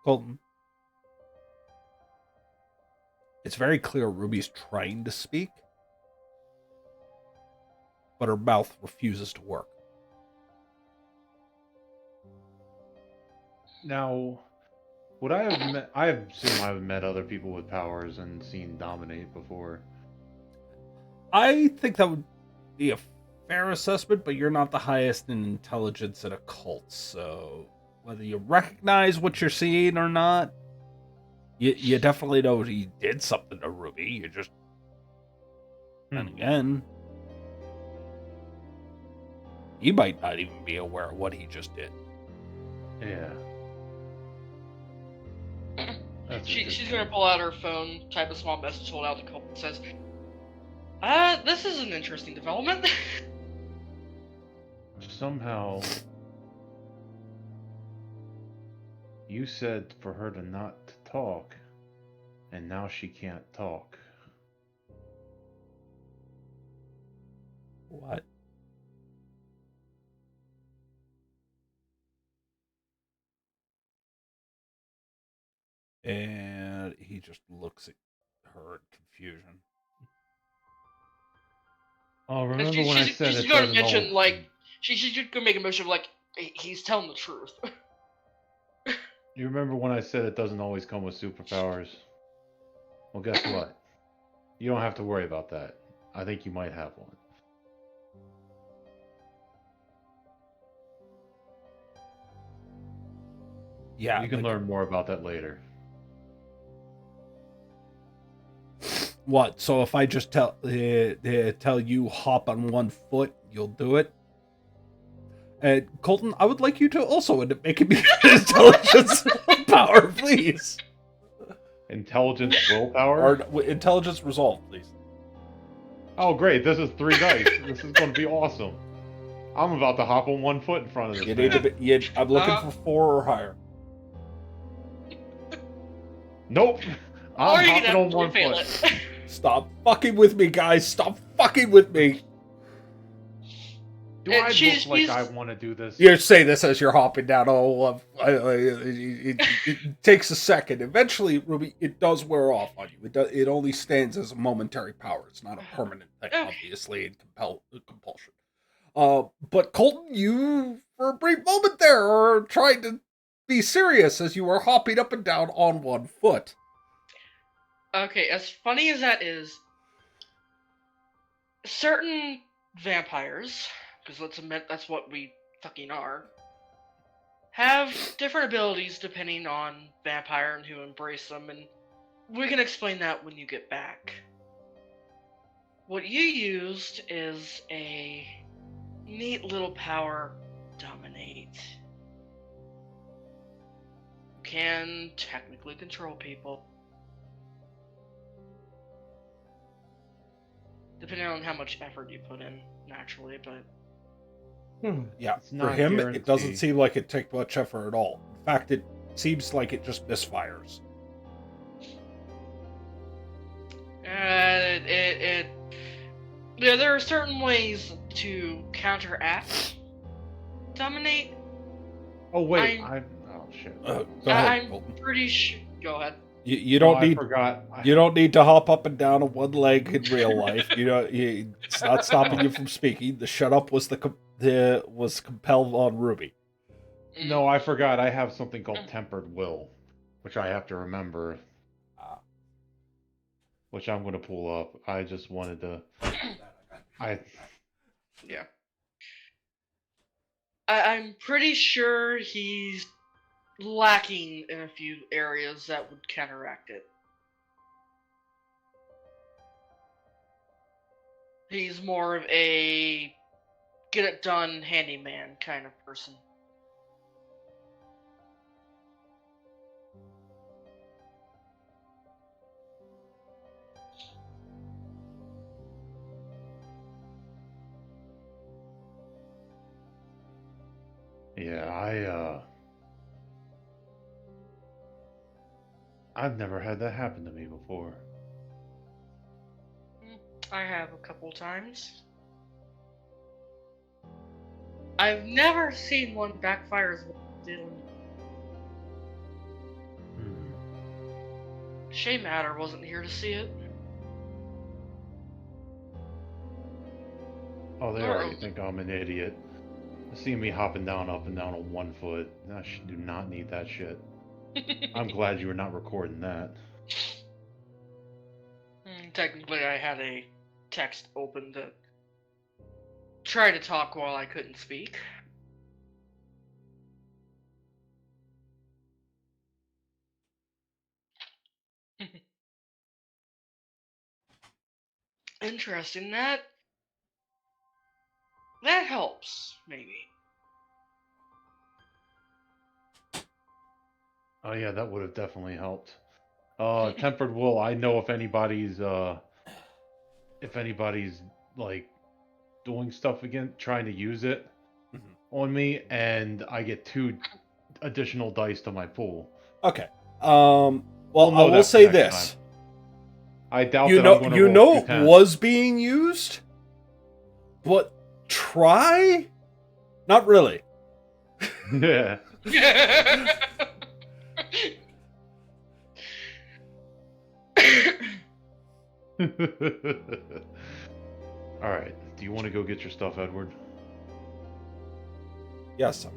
Colton. It's very clear Ruby's trying to speak, but her mouth refuses to work. Now, would I have met? I assume I've met other people with powers and seen dominate before. I think that would be a fair assessment, but you're not the highest in intelligence at a cult, so whether you recognize what you're seeing or not, you definitely know he did something to Ruby. You just, and again, he might not even be aware of what he just did. Yeah. She's gonna pull out her phone, type a small message, hold out to Cole, and says, this is an interesting development. Somehow, you said for her to not talk, and now she can't talk. What? And he just looks at her in confusion. Oh, remember when I said she's it gonna doesn't mention, always... like, she's gonna make a mention of, like, he's telling the truth. You remember when I said it doesn't always come with superpowers? Well, guess what? You don't have to worry about that. I think you might have one. Yeah, you can learn more about that later. What? So if I just tell you hop on one foot, you'll do it? And Colton, I would like you to also end up making me intelligence power, please. Intelligence willpower? Or intelligence resolve, please. Oh, great. This is 3 dice. This is going to be awesome. I'm about to hop on 1 foot in front of this. You need to be, I'm looking for 4 or higher. Nope. I'm hopping on 1 foot. Stop fucking with me, guys. Stop fucking with me. Do I look like I want to do this? You say this as you're hopping down. Oh, it takes a second. Eventually, Ruby, it does wear off on you. It only stands as a momentary power. It's not a permanent thing, obviously, and compulsion. But Colton, you, for a brief moment there, are trying to be serious as you are hopping up and down on 1 foot. Okay, as funny as that is, certain vampires, because let's admit that's what we fucking are, have different abilities depending on vampire and who embrace them, and we can explain that when you get back. What you used is a neat little power, dominate. You can technically control people, depending on how much effort you put in, naturally, but... Yeah, for him, it doesn't seem like it takes much effort at all. In fact, it seems like it just misfires. Yeah, there are certain ways to counteract dominate. Oh wait, I'm oh shit. Go ahead, I'm Colton. pretty sure. Go ahead. You No, don't I need forgot. you don't need to hop up and down on one leg in real life. It's not stopping you from speaking. The shut up was was compelled on Ruby. No, I forgot. I have something called tempered will, which I have to remember, which I'm going to pull up. I just wanted to. I Yeah. I'm pretty sure he's lacking in a few areas that would counteract it. He's more of a get it done handyman kind of person. yeah, I've never had that happen to me before. I have a couple times. I've never seen one backfire as well as it did. Shame Matter wasn't here to see it. Oh, they Nor already think I'm an idiot. See me hopping down up and down on 1 foot. I do not need that shit. I'm glad you were not recording that. Technically, I had a text open to try to talk while I couldn't speak. Interesting. That helps, maybe. Oh yeah, that would have definitely helped. Tempered will. I know if anybody's like doing stuff again, trying to use it on me, and I get 2 additional dice to my pool. Okay. We'll Well, I know will that for say next this. time. I doubt that I'm going to roll 2 it 10s. was being used, but try? Not really. Yeah. All right. Do you want to go get your stuff, Edward? Yes, I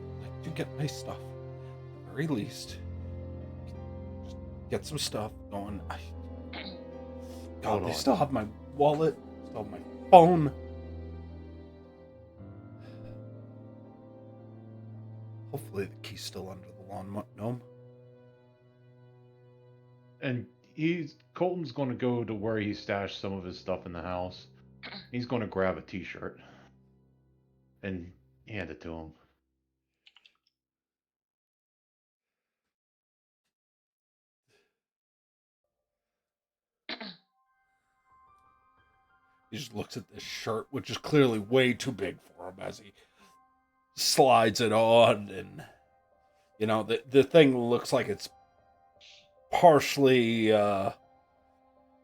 do get my stuff. At the very least. Just get some stuff going. God, Hold they on. still have my wallet, still have my phone. Hopefully the key's still under the lawn gnome. And Colton's going to go to where he stashed some of his stuff in the house. He's going to grab a T-shirt and hand it to him. He just looks at this shirt, which is clearly way too big for him as he slides it on, and the thing looks like it's partially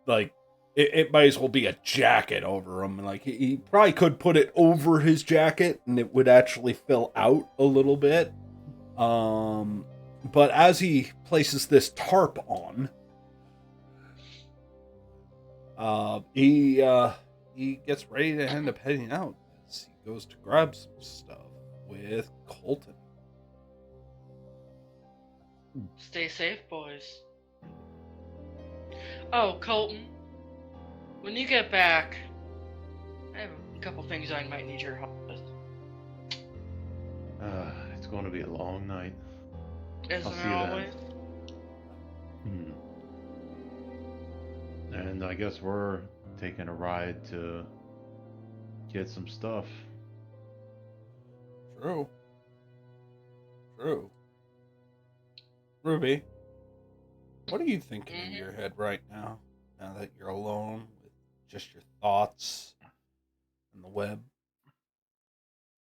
like it might as well be a jacket over him. Like he probably could put it over his jacket and it would actually fill out a little bit. But as he places this tarp on, he gets ready to end up heading out as he goes to grab some stuff with Colton. Stay safe, boys. Oh, Colton. When you get back, I have a couple things I might need your help with. It's going to be a long night. Isn't see it you then. always? And I guess we're taking a ride to get some stuff. True. Ruby, what are you thinking in your head right now? Now that you're alone with just your thoughts and the web?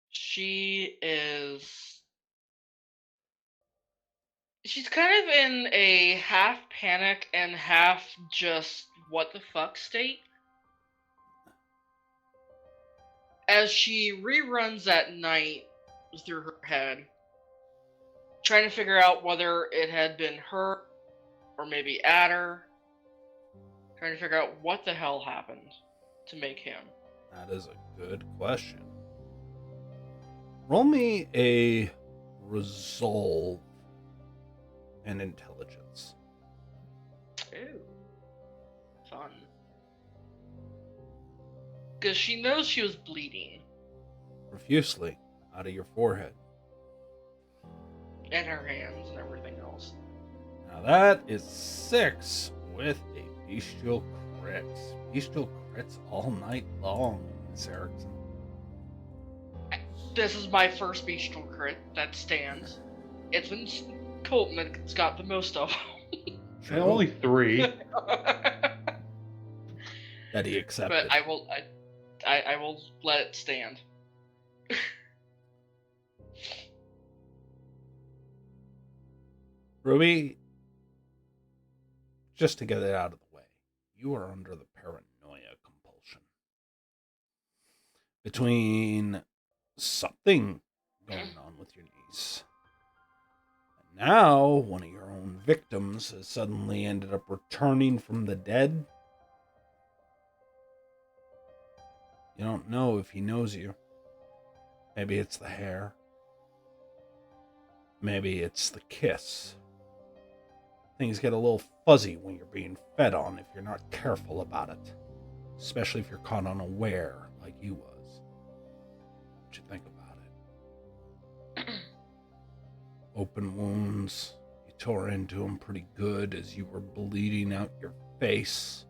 She is. She's kind of in a half panic and half just what the fuck state. As she reruns that night through her head, trying to figure out whether it had been her or maybe Adder, trying to figure out what the hell happened to make him. That is a good question. Roll me a resolve and intelligence. Ooh. Fun. Because she knows she was bleeding. Profusely out of your forehead. And her hands and everything else. Now that is 6 with a bestial crit. Bestial crits all night long, Miss Erickson. This is my first bestial crit that stands. It's been Colton that's got the most of them. And only 3. That he accepted. But I will let it stand. Ruby, just to get it out of the way, you are under the paranoia compulsion. Between something going on with your niece, and now one of your own victims has suddenly ended up returning from the dead. You don't know if he knows you. Maybe it's the hair. Maybe it's the kiss. Things get a little fuzzy when you're being fed on if you're not careful about it. Especially if you're caught unaware like he was. What you think about it? Open wounds. You tore into them pretty good as you were bleeding out your face.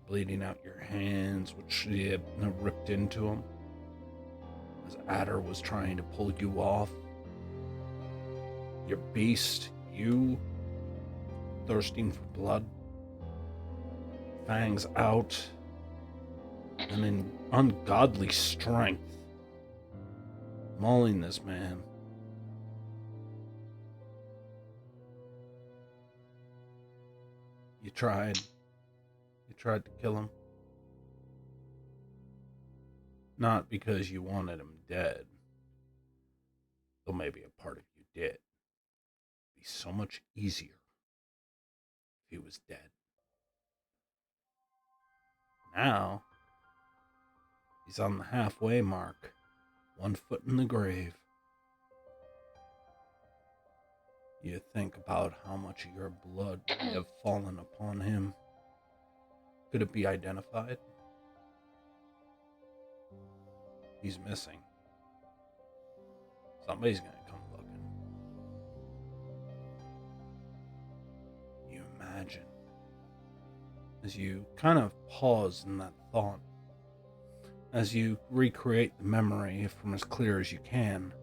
Bleeding out your hands, which you had ripped into them. As Adder was trying to pull you off. Your beast, you, thirsting for blood, fangs out, and in ungodly strength, mauling this man. You tried to kill him. Not because you wanted him dead, though maybe a part of you did. It'd be so much easier if he was dead. Now, he's on the halfway mark, 1 foot in the grave. You think about how much of your blood may have fallen upon him. Could it be identified? He's missing. Somebody's gonna come looking. You imagine, as you kind of pause in that thought, as you recreate the memory from as clear as you can,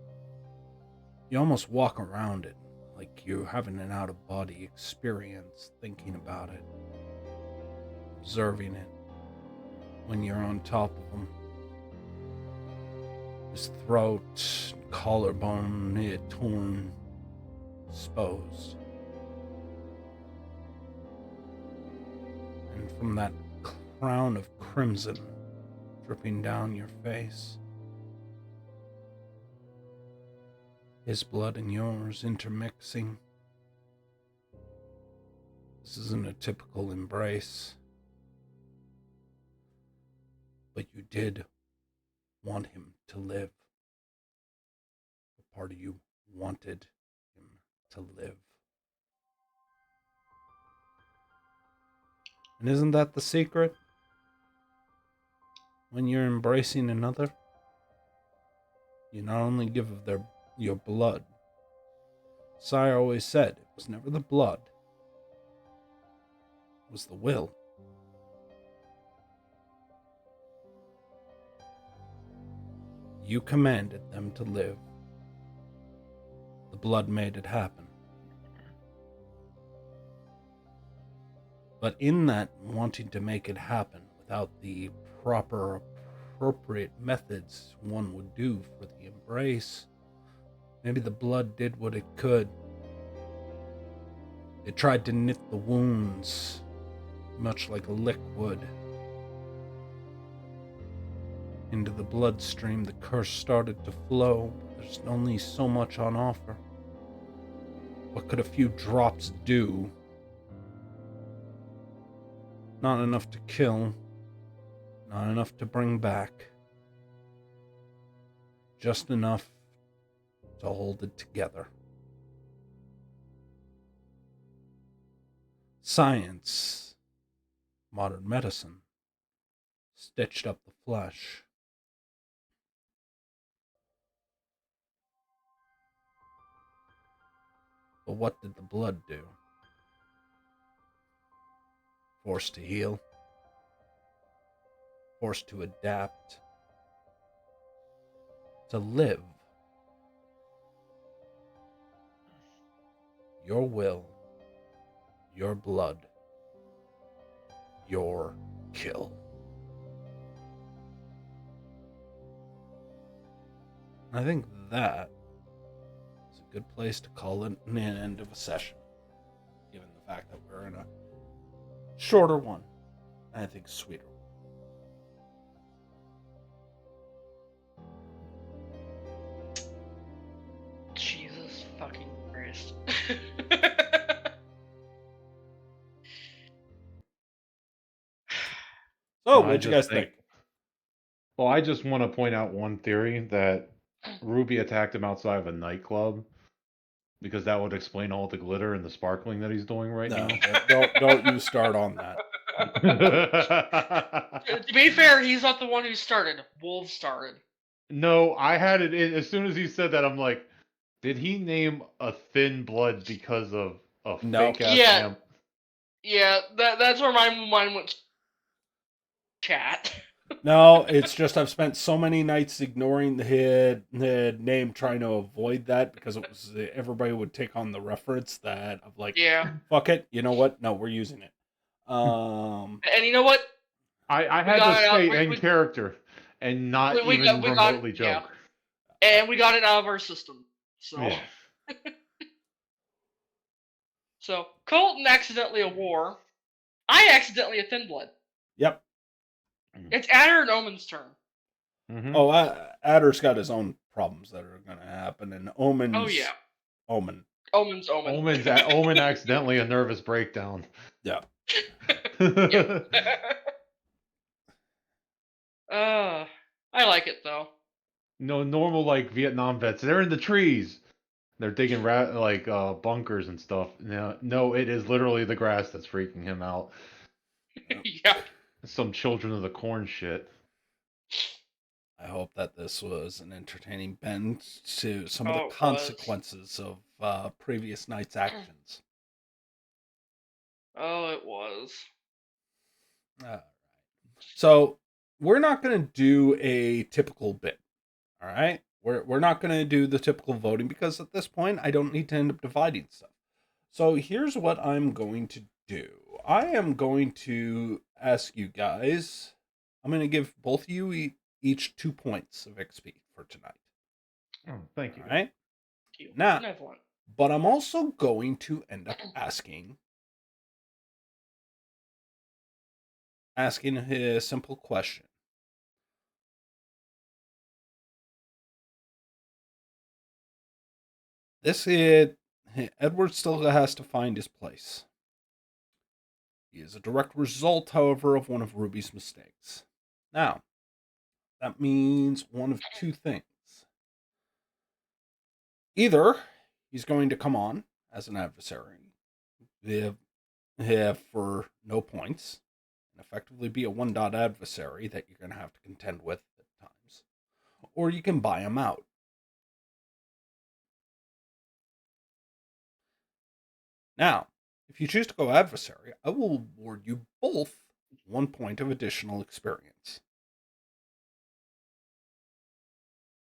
you almost walk around it like you're having an out-of-body experience, thinking about it, observing it when you're on top of him. His throat, collarbone, it torn, exposed. And from that crown of crimson dripping down your face, his blood and yours intermixing. This isn't a typical embrace. But you did want him to live. A part of you wanted him to live. And isn't that the secret? When you're embracing another, you not only give of your blood. Sire always said it was never the blood, it was the will. You commanded them to live. The blood made it happen. But in that wanting to make it happen without the proper, appropriate methods one would do for the embrace, maybe the blood did what it could. It tried to knit the wounds, much like a lick would. Into the bloodstream, the curse started to flow. There's only so much on offer. What could a few drops do? Not enough to kill. Not enough to bring back. Just enough to hold it together. Science, modern medicine, stitched up the flesh. But what did the blood do? Forced to heal, forced to adapt, to live. Your will, your blood, your kill. I think that is a good place to call it an end of a session, given the fact that we're in a shorter one, and I think sweeter one. Jesus fucking Christ. So, I what'd you just guys think? Well, I just want to point out one theory that Ruby attacked him outside of a nightclub because that would explain all the glitter and the sparkling that he's doing right No, now. don't you start on that. To be fair, he's not the one who started. Wolves started. No, I had it in, as soon as he said that, I'm like, did he name a thin blood because of a No. fake ass Yeah. amp? Yeah, that's where my mind went. Chat. No, it's just I've spent so many nights ignoring the name, trying to avoid that because it was everybody would take on the reference that I'm like, Yeah. fuck it, you know what? No, we're using it. And you know what? I We had got to it out. stay in character and not We even got remotely yeah. joke. And we got it out of our system. So Yeah. So Colton accidentally a war. I accidentally a thin blood. Yep. It's Adder and Omen's turn. Mm-hmm. Oh, Adder's got his own problems that are going to happen, and Omen's. Oh yeah. Omen. Omen. Omen accidentally a nervous breakdown. Yeah. I like it though. No, normal like Vietnam vets. They're in the trees. They're digging bunkers and stuff. No, it is literally the grass that's freaking him out. Yeah. Some Children of the Corn shit. I hope that this was an entertaining bend to some of Oh, the it consequences of previous night's actions. Oh, it was. All right. So we're not going to do a typical bit. All right. We're not going to do the typical voting because at this point I don't need to end up dividing stuff. So here's what I'm going to do. I am going to ask you guys. I'm going to give both of you each 2 points of XP for tonight. Oh, thank you. All right. Thank you. Now, Benevolent. but I'm also going to end up asking a simple question. This is Edward still has to find his place. He is a direct result, however, of one of Ruby's mistakes. Now, that means one of two things. Either he's going to come on as an adversary for no points and effectively be a one-dot adversary that you're going to have to contend with at times, or you can buy him out. Now, if you choose to go adversary, I will award you both 1 point of additional experience.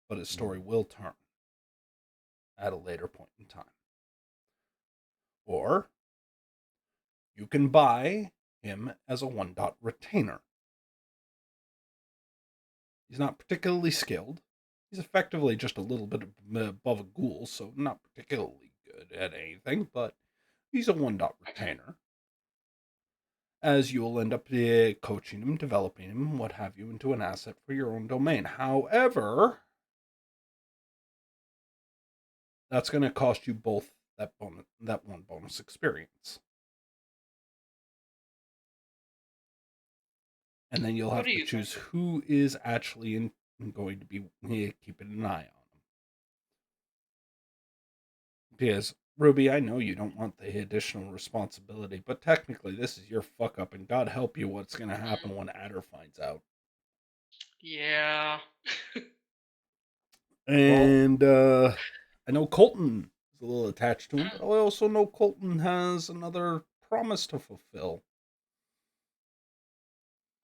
But his story will turn at a later point in time. Or you can buy him as a 1-dot retainer. He's not particularly skilled. He's effectively just a little bit above a ghoul, so not particularly good at anything, but he's a 1-dot retainer. as you'll end up coaching him, developing him, what have you, into an asset for your own domain. However, that's going to cost you both that one bonus experience. And then you'll have to choose who is actually going to be keeping an eye on him. Because, Ruby, I know you don't want the additional responsibility, but technically this is your fuck up, and God help you what's going to happen when Adder finds out. Yeah. And I know Colton is a little attached to him, but I also know Colton has another promise to fulfill.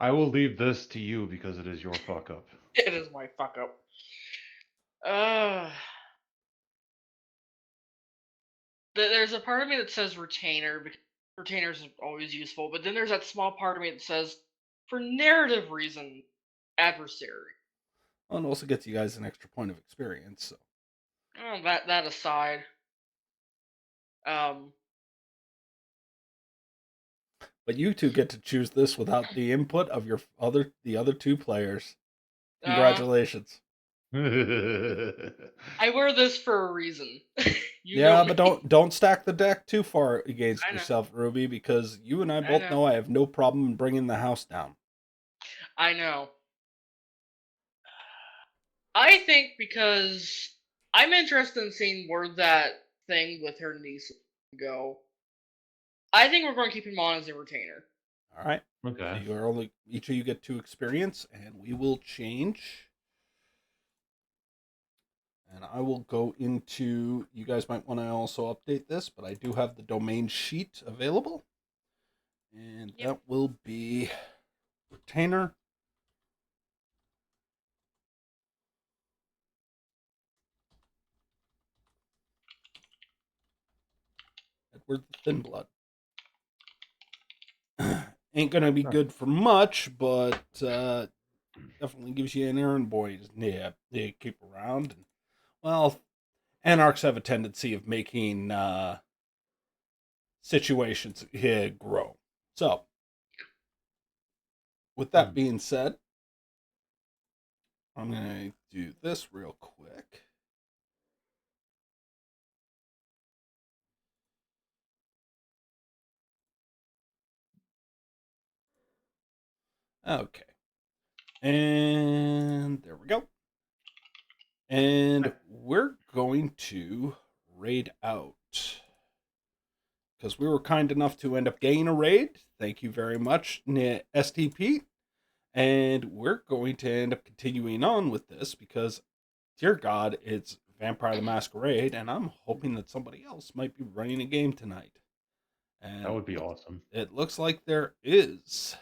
I will leave this to you because it is your fuck up. It is my fuck up. There's a part of me that says retainer, because retainers are always useful, but then there's that small part of me that says, for narrative reason, adversary. Well, it also gets you guys an extra point of experience, so. Oh, that aside. But you two get to choose this without the input of the other two players. Congratulations. I wear this for a reason. But don't stack the deck too far against yourself, Ruby, because you and I both know I have no problem bringing the house down. I know. I think because I'm interested in seeing where that thing with her niece go. I think we're going to keep him on as a retainer. All right. Okay. So each of you get 2 experience, and we will change. And I will go into, you guys might want to also update this, but I do have the domain sheet available. And that will be retainer. Edward the Thinblood. Ain't going to be good for much, but definitely gives you an errand boy to keep around. And, well, Anarchs have a tendency of making situations grow. So, with that being said, I'm going to do this real quick. Okay. And there we go. And we're going to raid out. Because we were kind enough to end up getting a raid. Thank you very much, STP. And we're going to end up continuing on with this because, dear God, it's Vampire the Masquerade, and I'm hoping that somebody else might be running a game tonight. And that would be awesome. It looks like there is.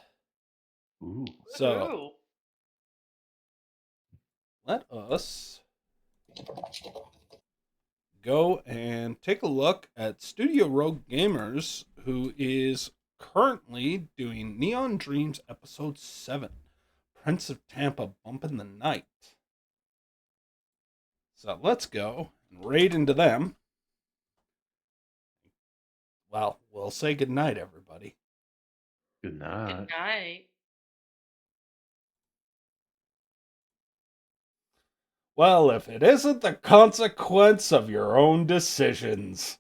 Ooh. So, let us go and take a look at Studio Rogue Gamers, who is currently doing Neon Dreams Episode 7, Prince of Tampa Bumpin' the Night. So let's go and raid into them. Well, we'll say goodnight, everybody. Good night. Good night. Well, if it isn't the consequence of your own decisions.